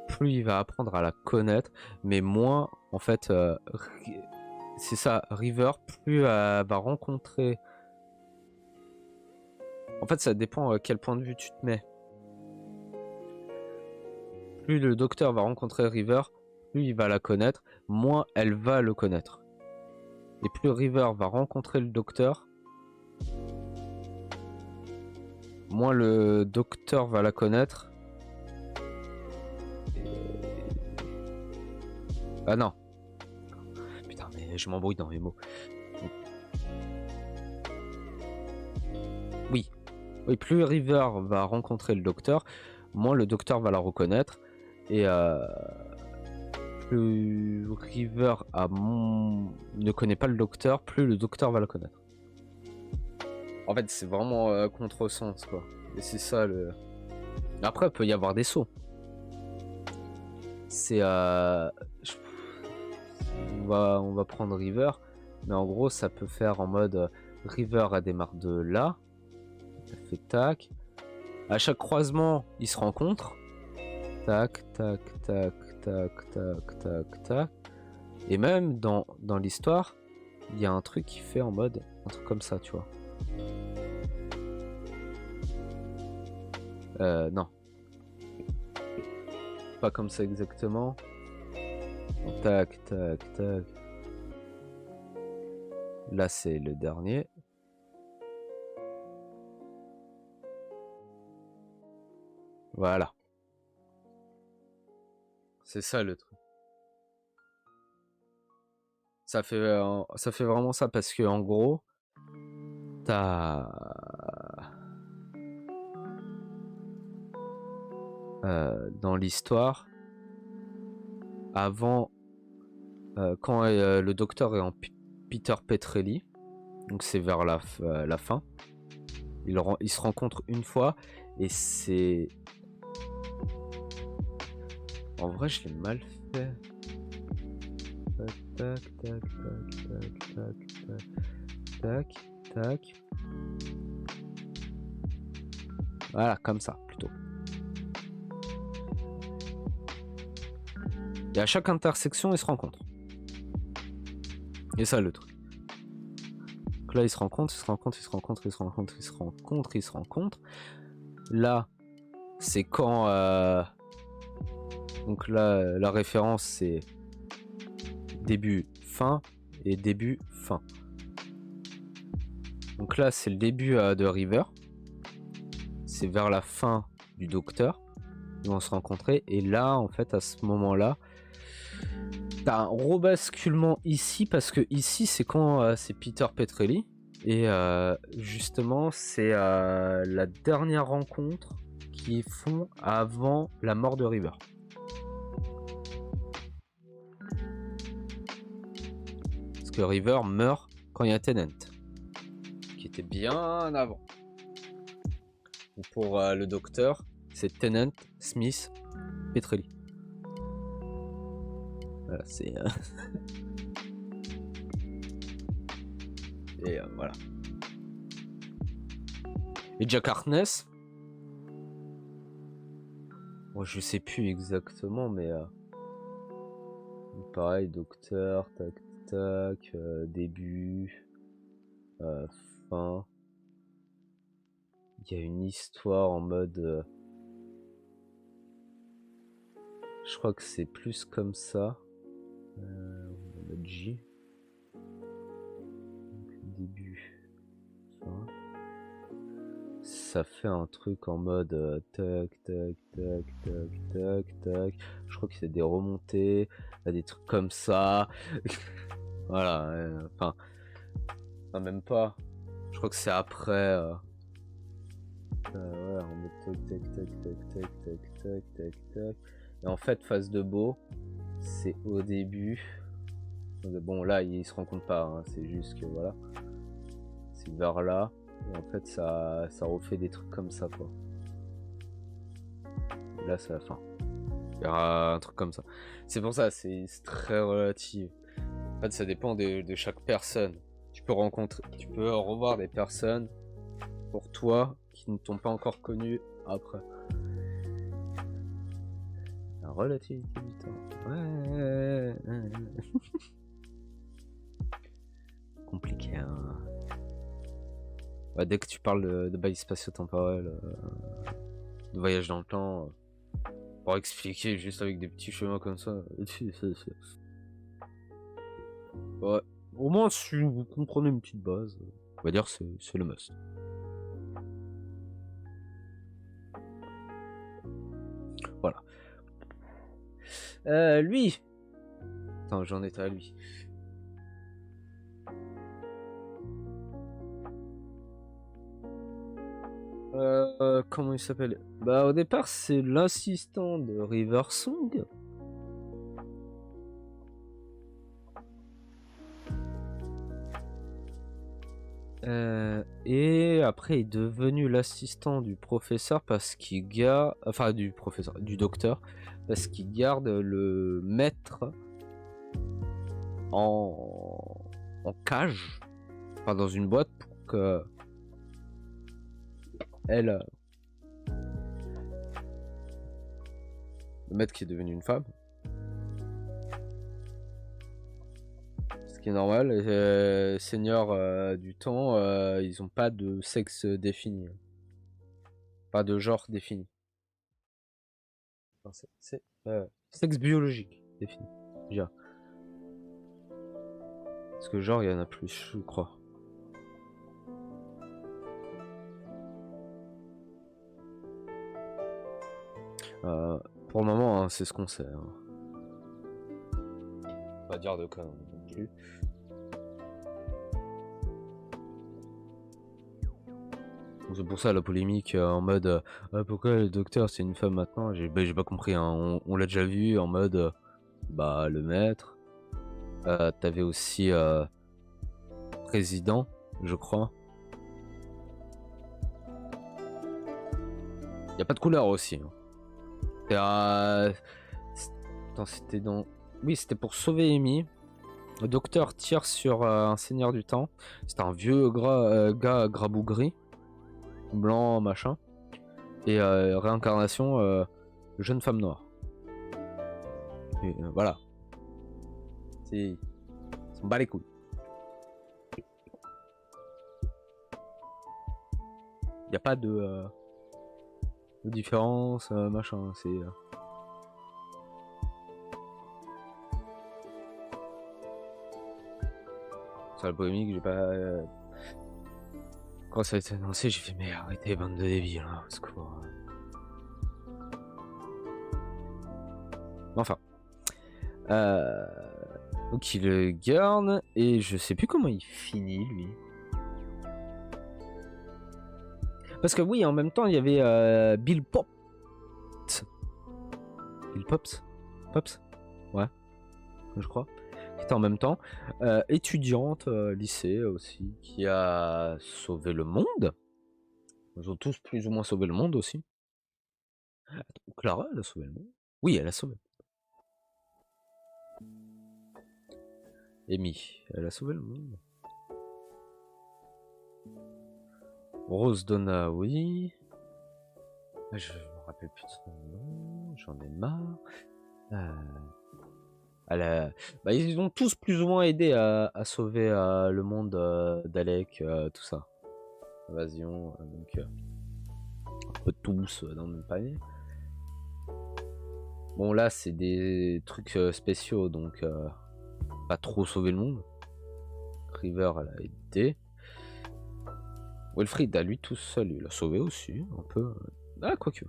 plus il va apprendre à la connaître, mais moins, en fait, c'est ça, River, plus elle va rencontrer... En fait, ça dépend à quel point de vue tu te mets. Plus le docteur va rencontrer River, plus il va la connaître, moins elle va le connaître. Et plus River va rencontrer le docteur, moins le docteur va la connaître. Ah non. Putain, mais je m'embrouille dans les mots. Oui. Oui, plus River va rencontrer le docteur, moins le docteur va la reconnaître. Et plus River ne connaît pas le docteur, plus le docteur va le connaître. En fait, c'est vraiment contresens, quoi. Et c'est ça le... Après, il peut y avoir des sauts. C'est... On va prendre River. Mais en gros, ça peut faire en mode... River, elle démarre de là. Elle fait tac. À chaque croisement, ils se rencontrent. Tac, tac, tac, tac, tac, tac, tac. Et même dans l'histoire, il y a un truc qui fait en mode... Un truc comme ça, tu vois. Non. Pas comme ça exactement. Tac, tac, tac. Là, c'est le dernier. Voilà. C'est ça le truc. Ça fait vraiment ça parce que en gros, t'as... dans l'histoire, avant, quand le docteur est en Peter Petrelli, donc c'est vers la fin, ils se rencontrent une fois et c'est... En vrai, je l'ai mal fait. Tac, tac, tac, tac, tac, tac, tac. Voilà, comme ça, plutôt. Et à chaque intersection, ils se rencontrent. Et ça, le truc. Donc là, ils se rencontrent, ils se rencontrent, ils se rencontrent, ils se rencontrent, ils se rencontrent, ils se rencontrent. Là, c'est quand... Donc là, la référence, c'est début, fin et début, fin. Donc là, c'est le début de River. C'est vers la fin du Docteur. Ils vont se rencontrer. Et là, en fait, à ce moment-là, t'as un rebasculement ici. Parce que ici, c'est quand c'est Peter Petrelli. Et justement, c'est la dernière rencontre qu'ils font avant la mort de River. Parce que River meurt quand il y a Tennant. Qui était bien avant. Pour le Docteur, c'est Tennant, Smith, Petrelli. Voilà, c'est... Et voilà. Et Jack Harkness, bon, je sais plus exactement, mais pareil, Docteur, tac tac, début, fin. Il y a une histoire en mode... je crois que c'est plus comme ça. On va mettre J. Début, fin. Ça fait un truc en mode tac tac tac tac tac tac. Je crois que c'est des remontées, des trucs comme ça. Voilà, enfin, même pas. Je crois que c'est après. Ouais, en mode tac tac tac tac tac tac tac tac tac. Et en fait, phase de beau, c'est au début. Bon, là, ils se rencontrent pas, hein, c'est juste que voilà. C'est vers là. Et en fait, ça refait des trucs comme ça, quoi. Et là, c'est la fin. Il y aura un truc comme ça. C'est pour ça, c'est très relatif. En fait, ça dépend de chaque personne. Tu peux revoir des personnes pour toi qui ne t'ont pas encore connu après. La relativité du temps. Ouais. Compliqué, hein. Ouais, dès que tu parles de bail spatio-temporel, de voyage dans le temps, pour expliquer juste avec des petits chemins comme ça, ouais, au moins si vous comprenez une petite base, on va dire c'est le must. Voilà. Lui. Attends, j'en étais à lui. Comment il s'appelle? Bah au départ c'est l'assistant de River Song. Et après il est devenu l'assistant du professeur parce qu'il garde... Enfin du professeur, du docteur. Parce qu'il garde le maître en cage. Enfin dans une boîte pour que... Elle... Le maître qui est devenu une femme. Ce qui est normal. Seigneurs du temps, ils ont pas de sexe défini. Pas de genre défini. Enfin, c'est sexe biologique défini. Déjà. Parce que genre, il y en a plus, je crois. Pour le moment, hein, c'est ce qu'on sait. Hein. Pas dire de conneries non plus. C'est pour ça la polémique en mode pourquoi le docteur c'est une femme maintenant. J'ai pas compris, hein. On l'a déjà vu en mode bah le maître. T'avais aussi président, je crois. Y a pas de couleur aussi. Hein. Attends, c'était dans... Oui, c'était pour sauver Amy. Le docteur tire sur un seigneur du temps. C'était un vieux gars grabougri. Blanc, machin. Et réincarnation, jeune femme noire. Et, voilà. Ils s'en bat les couilles. Y a pas de différence, machin. C'est sur la polémique, j'ai pas. Quand ça a été annoncé, j'ai fait mais arrêtez, bande de débiles, hein, au secours. Enfin. Donc il le garde et je sais plus comment il finit lui. Parce que oui, en même temps il y avait Bill Pops. Bill Pops. Pops. Ouais. Je crois. Qui était en même temps étudiante lycée aussi, qui a sauvé le monde. Ils ont tous plus ou moins sauvé le monde aussi. Attends, Clara, elle a sauvé le monde. Oui, elle a sauvé. Amy, elle a sauvé le monde. Rose Donna, oui. Je me rappelle plus de son nom, j'en ai marre. Ils ont tous plus ou moins aidé à sauver le monde d'Alec, tout ça. Invasion, donc un peu tous dans le même panier. Bon là c'est des trucs spéciaux, donc pas trop sauver le monde. River elle a aidé. Wilfried à lui tout seul il a sauvé aussi un peu. Ah quoique.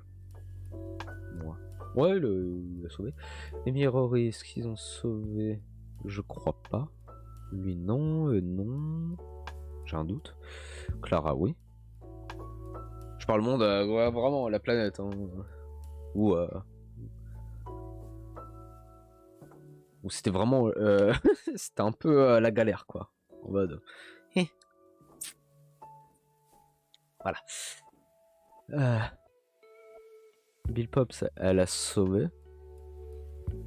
Ouais il a sauvé. Amy et Rory est-ce qu'ils ont sauvé? Je crois pas. Lui non, non. J'ai un doute. Clara oui. Je parle monde, ouais, vraiment la planète. Hein. Ou c'était vraiment c'était un peu la galère quoi. En mode. Voilà. Bill Pops, elle a sauvé.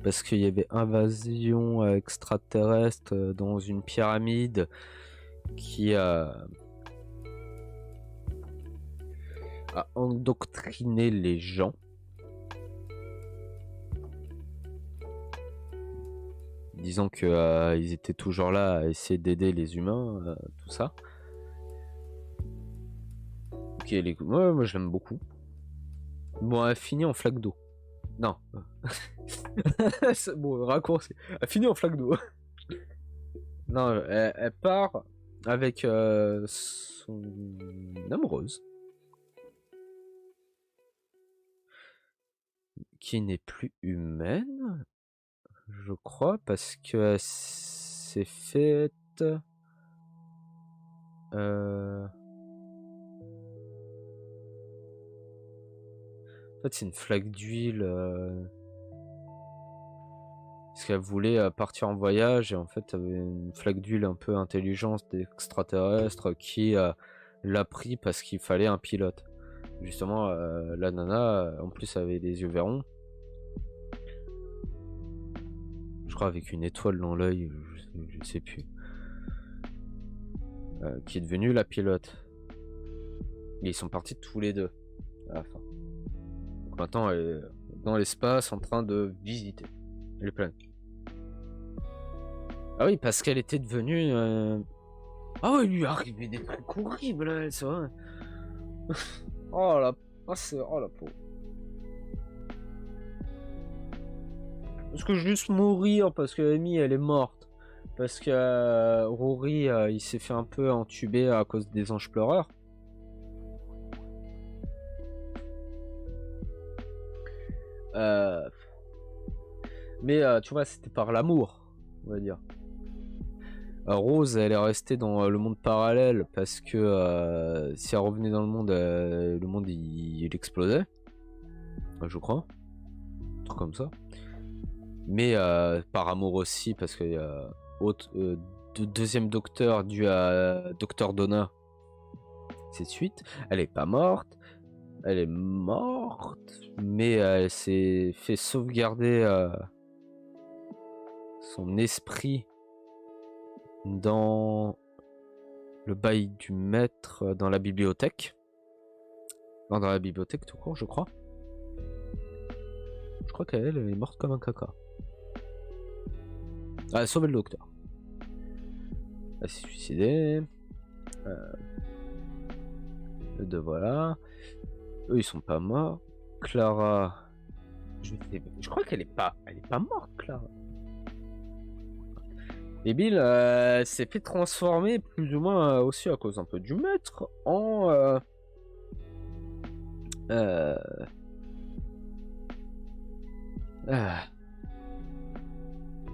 Parce qu'il y avait invasion extraterrestre dans une pyramide qui a endoctriné les gens. Disant que ils étaient toujours là à essayer d'aider les humains, tout ça. Ok, moi je l'aime beaucoup. Bon, elle finit en flaque d'eau. Non. Bon, raccourci. Elle finit en flaque d'eau. Non, elle part avec son amoureuse. Qui n'est plus humaine, je crois, parce que c'est faite. En fait, c'est une flaque d'huile. Parce qu'elle voulait partir en voyage et en fait, il y avait une flaque d'huile un peu intelligence d'extraterrestre qui l'a pris parce qu'il fallait un pilote. Justement, la nana, en plus, avait les yeux verrons. Je crois avec une étoile dans l'œil, je sais plus. Qui est devenue la pilote. Et ils sont partis tous les deux à la fin. Donc maintenant, elle est dans l'espace en train de visiter les planètes. Ah oui, parce qu'elle était devenue. Ah ouais, il lui est arrivé des trucs horribles, là, c'est vrai. Oh la. Oh la pauvre. Parce que juste mourir parce que Amy elle est morte. Parce que Rory il s'est fait un peu entuber à cause des anges pleureurs. Mais tu vois, c'était par l'amour, on va dire. Rose, elle est restée dans le monde parallèle parce que si elle revenait dans le monde il explosait. Je crois. Un truc comme ça. Mais par amour aussi, parce qu'il y a deuxième docteur dû à Docteur Donna. C'est de suite. Elle est pas morte. Elle est morte. Mais elle s'est fait sauvegarder son esprit dans le bail du maître dans la bibliothèque. Non, dans la bibliothèque tout court, je crois. Je crois qu'elle est morte comme un caca. Elle a sauvé le docteur. Elle s'est suicidée. de voilà. Eux, ils sont pas morts. Clara... Je crois qu'elle est pas morte, Clara. Et Bill s'est fait transformer plus ou moins aussi à cause un peu du maître en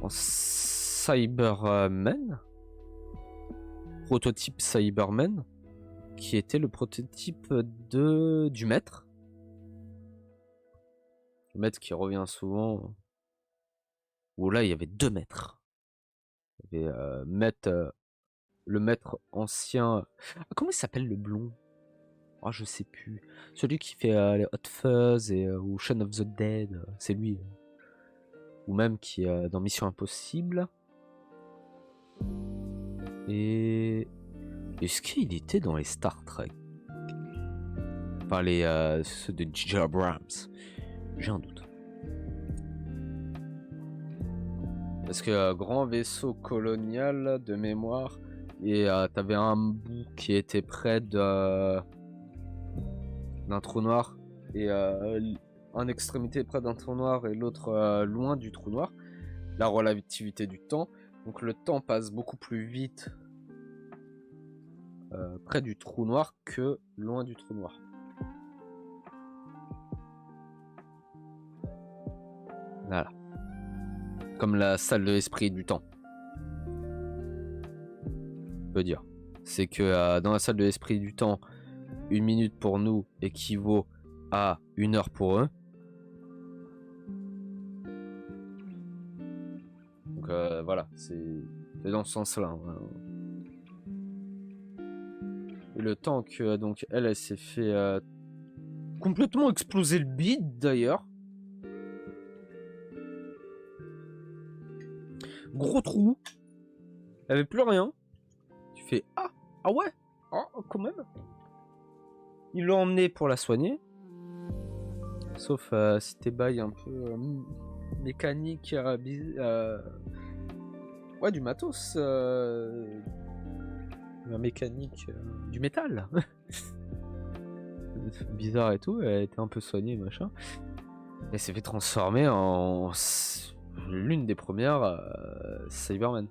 en Cyberman, prototype Cyberman, qui était le prototype du maître. Le maître qui revient souvent. Où là, il y avait 2 maîtres. Il y avait le maître ancien. Ah, comment il s'appelle le blond? Oh, je sais plus. Celui qui fait les Hot Fuzz ou Shaun of the Dead, c'est lui. Ou même qui est dans Mission Impossible. Et est-ce qu'il était dans les Star Trek? Enfin, ceux de J.J. Abrams. J'ai un doute. Parce que grand vaisseau colonial de mémoire, et t'avais un bout qui était près d'un trou noir, et un extrémité près d'un trou noir et l'autre loin du trou noir. La relativité du temps. Donc le temps passe beaucoup plus vite près du trou noir que loin du trou noir. Voilà. Comme la salle de l'esprit du temps. Je veux dire. C'est que dans la salle de l'esprit du temps, 1 minute pour nous équivaut à 1 heure pour eux. Donc voilà, c'est dans ce sens-là. Hein. Et le temps que donc elle s'est fait complètement exploser le bide d'ailleurs. Gros trou. Elle avait plus rien. Tu fais ah ouais, quand même. Ils l'ont emmené pour la soigner. Sauf si tes bails un peu mécanique, ouais, du matos, la mécanique, du métal. Bizarre et tout. Elle était un peu soignée, machin. Elle s'est fait transformer en l'une des premières Cybermen.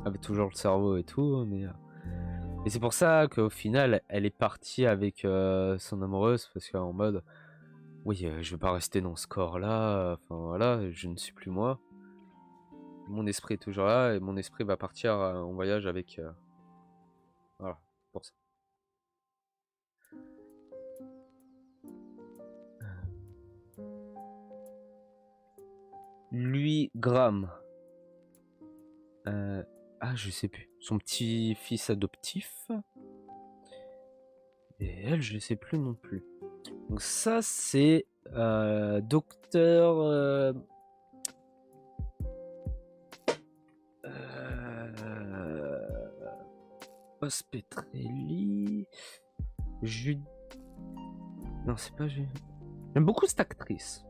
Elle avait toujours le cerveau et tout, mais et c'est pour ça qu'au final elle est partie avec son amoureuse, parce qu'en mode oui, je vais pas rester dans ce corps là, enfin voilà, je ne suis plus moi, mon esprit est toujours là et mon esprit va partir en voyage avec voilà, pour ça. Lui, Graham, je sais plus, son petit fils adoptif, et elle je sais plus non plus. Donc ça c'est docteur Ospetrelli, non c'est pas Jude. J'aime beaucoup cette actrice,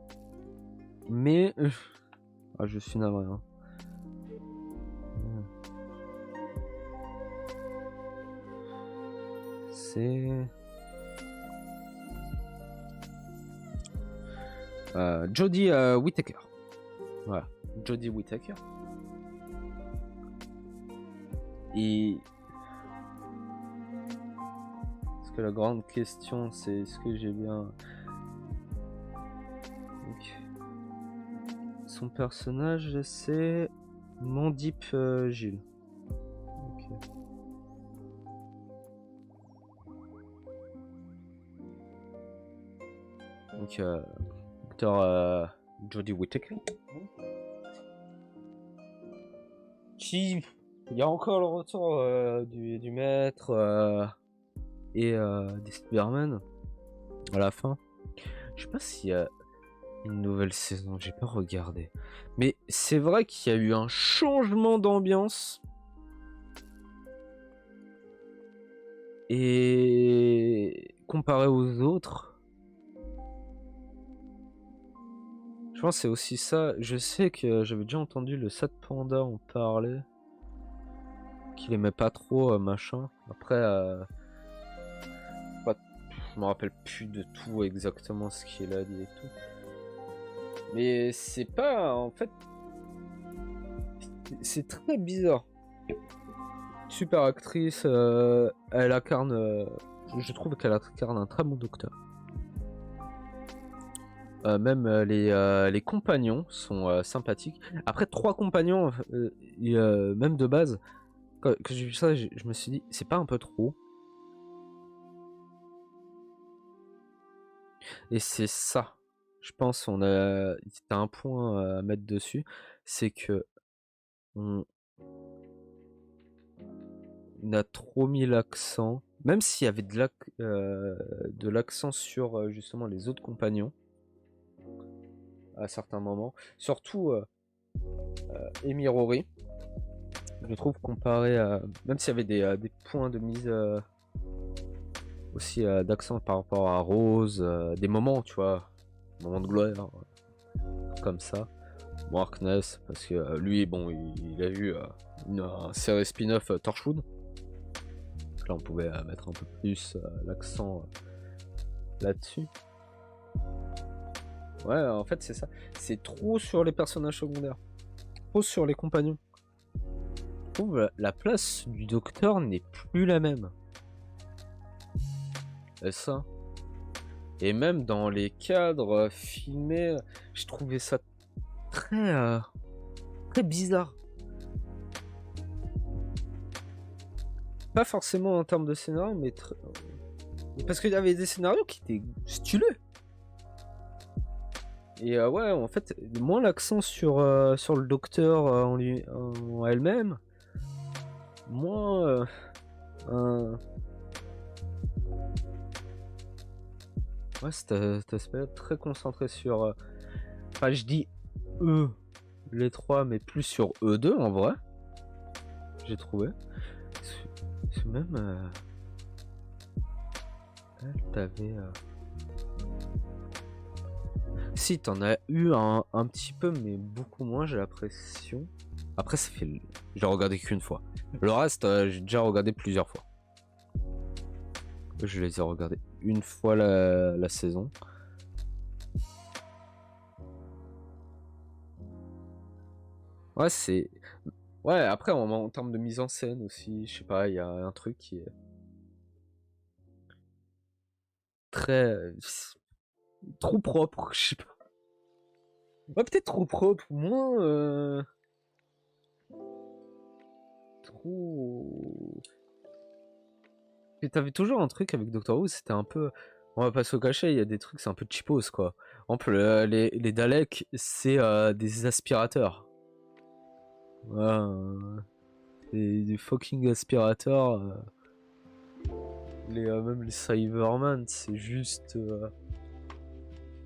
mais je suis navré. Hein. C'est Jodie Whittaker. Voilà, Jodie Whittaker. Et parce que la grande question c'est est-ce que j'ai bien donc, son personnage c'est Mandip Gilles. Okay. Donc acteur Jodie Whittaker. Qui il y a encore le retour du maître et des Cybermen à la fin. Je sais pas s'il y a une nouvelle saison, j'ai pas regardé. Mais c'est vrai qu'il y a eu un changement d'ambiance. Et comparé aux autres, je pense que c'est aussi ça. Je sais que j'avais déjà entendu le Sad Panda en parler. Qu'il aimait pas trop machin. Après Je me rappelle plus de tout exactement ce qu'il a dit et tout. Mais c'est pas... En fait... C'est très bizarre. Super actrice. Elle incarne... je trouve qu'elle incarne un très bon docteur. Même les compagnons sont sympathiques. Après 3 compagnons, même de base, quand j'ai vu ça, je me suis dit, c'est pas un peu trop? Et c'est ça, je pense, t'as un point à mettre dessus, c'est que on a trop mis l'accent, même s'il y avait de l'accent sur justement les autres compagnons à certains moments, surtout Amy Rory, je trouve, comparé à, même s'il y avait des points de mise aussi d'accent par rapport à Rose, des moments, tu vois, moments de gloire comme ça. Bon, Harkness, parce que lui, bon, il a eu un série spin-off Torchwood. Donc là, on pouvait mettre un peu plus l'accent là-dessus. Ouais, en fait, c'est ça. C'est trop sur les personnages secondaires, trop sur les compagnons. Je trouve la place du docteur n'est plus la même. Et ça. Et même dans les cadres filmés, je trouvais ça très bizarre. Pas forcément en termes de scénario, mais parce qu'il y avait des scénarios qui étaient stylés. Et ouais, en fait, moins l'accent sur le docteur en elle-même, moins ouais, cet aspect très concentré sur... Enfin, je dis eux, les 3, mais plus sur eux 2 en vrai. J'ai trouvé. C'est même... t'avais... Si, t'en as eu un petit peu, mais beaucoup moins, j'ai l'impression. Après, ça fait... J'ai regardé qu'une fois. Le reste, j'ai déjà regardé plusieurs fois. Je les ai regardés une fois la saison. Ouais, c'est... Ouais, après, en termes de mise en scène aussi, je sais pas, il y a un truc qui est... très... trop propre, je sais pas. Ouais, peut-être trop propre, moins... trop... Et t'avais toujours un truc avec Doctor Who, c'était un peu... On va pas se cacher, il y a des trucs, c'est un peu cheapos, quoi. Par exemple, les Daleks, c'est des aspirateurs. Voilà, des fucking aspirateurs. Même les Cybermen, c'est juste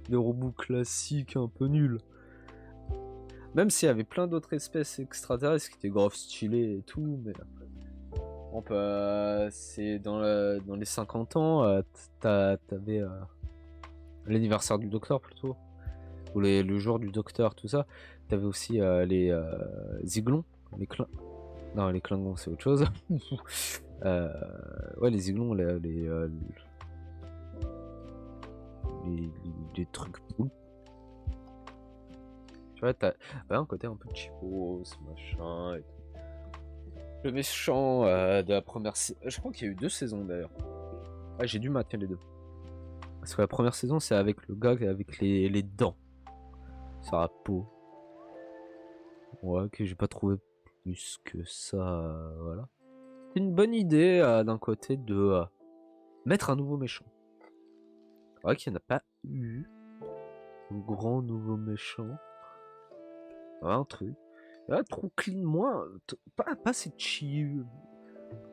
des robots classiques un peu nuls. Même s'il y avait plein d'autres espèces extraterrestres qui étaient grave stylées et tout, mais c'est dans les 50 ans, t'avais l'anniversaire du docteur plutôt, ou le jour du docteur, tout ça. T'avais aussi les Zyglons, non, les Klingons c'est autre chose. Ouais, les Zyglons, les trucs poules. Tu vois, t'as un côté un peu cheapos, machin et tout. Le méchant de la première saison. Je crois qu'il y a eu 2 saisons d'ailleurs. Ah, j'ai dû mater les 2. Parce que la première saison, c'est avec le gars avec les dents sur la peau. Ouais, que j'ai pas trouvé plus que ça. Voilà. C'est une bonne idée d'un côté de mettre un nouveau méchant. Ouais, qu'il n'y en a pas eu. Un grand nouveau méchant. Ouais, un truc. Là, trop clean, moins. Pas assez cheap.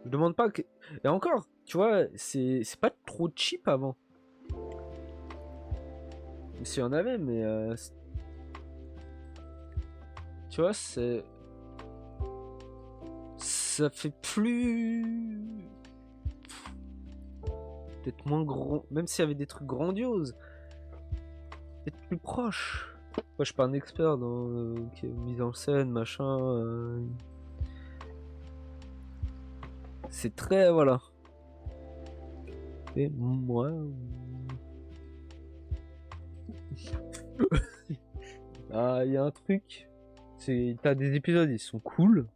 Je demande pas que. Et encore, tu vois, c'est pas trop cheap avant. S'il y en avait, mais. Tu vois, c'est. Ça fait plus. Peut-être moins grand. Même s'il y avait des trucs grandioses. Peut-être plus proche. Moi, je suis pas un expert dans mise en scène, machin. C'est très. Voilà. fait moi. Ah, il y a un truc, c'est t'as des épisodes ils sont cool,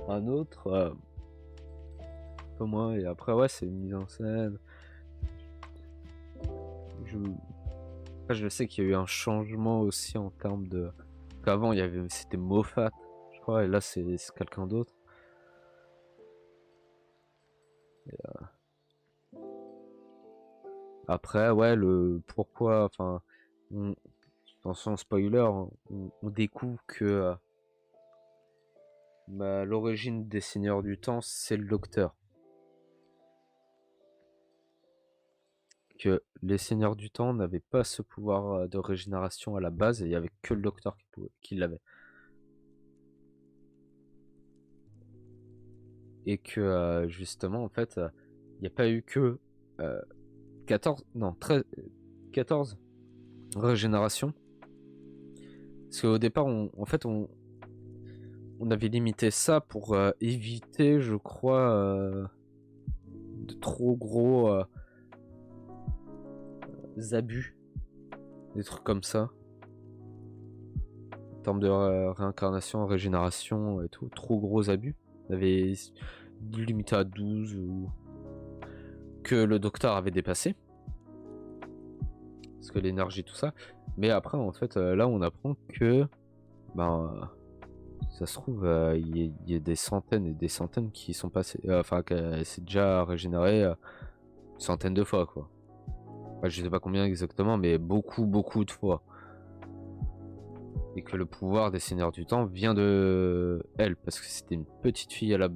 un autre un peu moins, et après ouais c'est une mise en scène. Après, je sais qu'il y a eu un changement aussi en termes de, qu'avant il y avait c'était Moffat je crois, et là c'est quelqu'un d'autre. Après ouais le pourquoi, enfin attention spoiler, on découvre que l'origine des Seigneurs du Temps, c'est le Docteur. Que les Seigneurs du Temps n'avaient pas ce pouvoir de régénération à la base, et il n'y avait que le Docteur qui l'avait. Et que justement, en fait, il n'y a pas eu que 14, non, 13, 14 régénérations. Parce qu'au départ, en fait, on avait limité ça pour éviter, je crois, de trop gros abus, des trucs comme ça, en termes de réincarnation, régénération et tout, trop gros abus. On avait limité à 12 ou que le docteur avait dépassé, parce que l'énergie, tout ça. Mais après, en fait, là, on apprend que ça se trouve, il y a des centaines et des centaines qui sont passés, enfin, qu'elle s'est déjà régénérée une centaine de fois, quoi. Enfin, je sais pas combien exactement, mais beaucoup, beaucoup de fois. Et que le pouvoir des Seigneurs du Temps vient de elle, parce que c'était une petite fille à la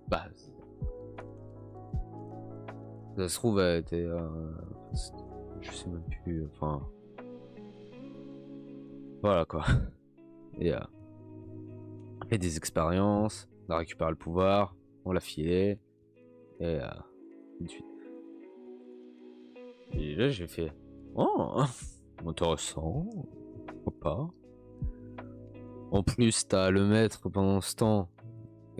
base. Ça se trouve, elle était... je sais même plus, enfin... Voilà, quoi. Et on fait des expériences, on a récupéré le pouvoir, on l'a filé, et tout de suite. Et là, j'ai fait... Oh, intéressant, pourquoi pas. En plus, t'as le maître pendant ce temps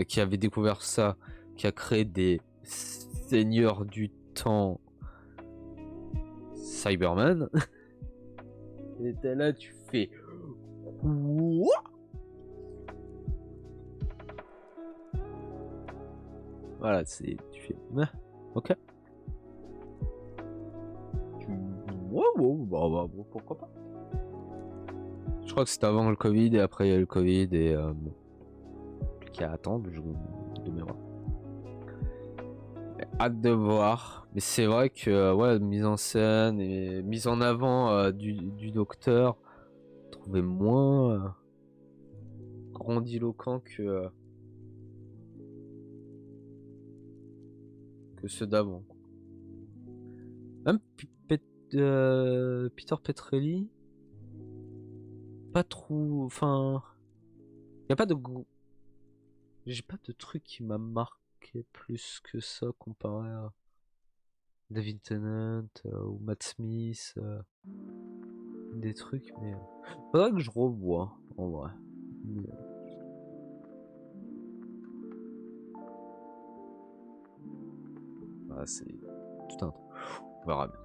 qui avait découvert ça, qui a créé des seigneurs du temps Cyberman. Et t'es là, tu fais quoi? Voilà, tu fais ok. Wow, pourquoi pas. Je crois que c'était avant le Covid, et après il y a eu le Covid, et plus qu'à attendre de mémoire. Hâte de voir, mais c'est vrai que ouais, mise en scène et mise en avant du docteur, trouvait moins grandiloquent que ceux d'avant. Même Peter Petrelli, pas trop, enfin, y a pas de, j'ai pas de truc qui m'a marqué plus que ça comparé à David Tennant ou Matt Smith, des trucs, mais faudrait que je revoie en vrai. Mais, c'est tout un truc. On verra bien.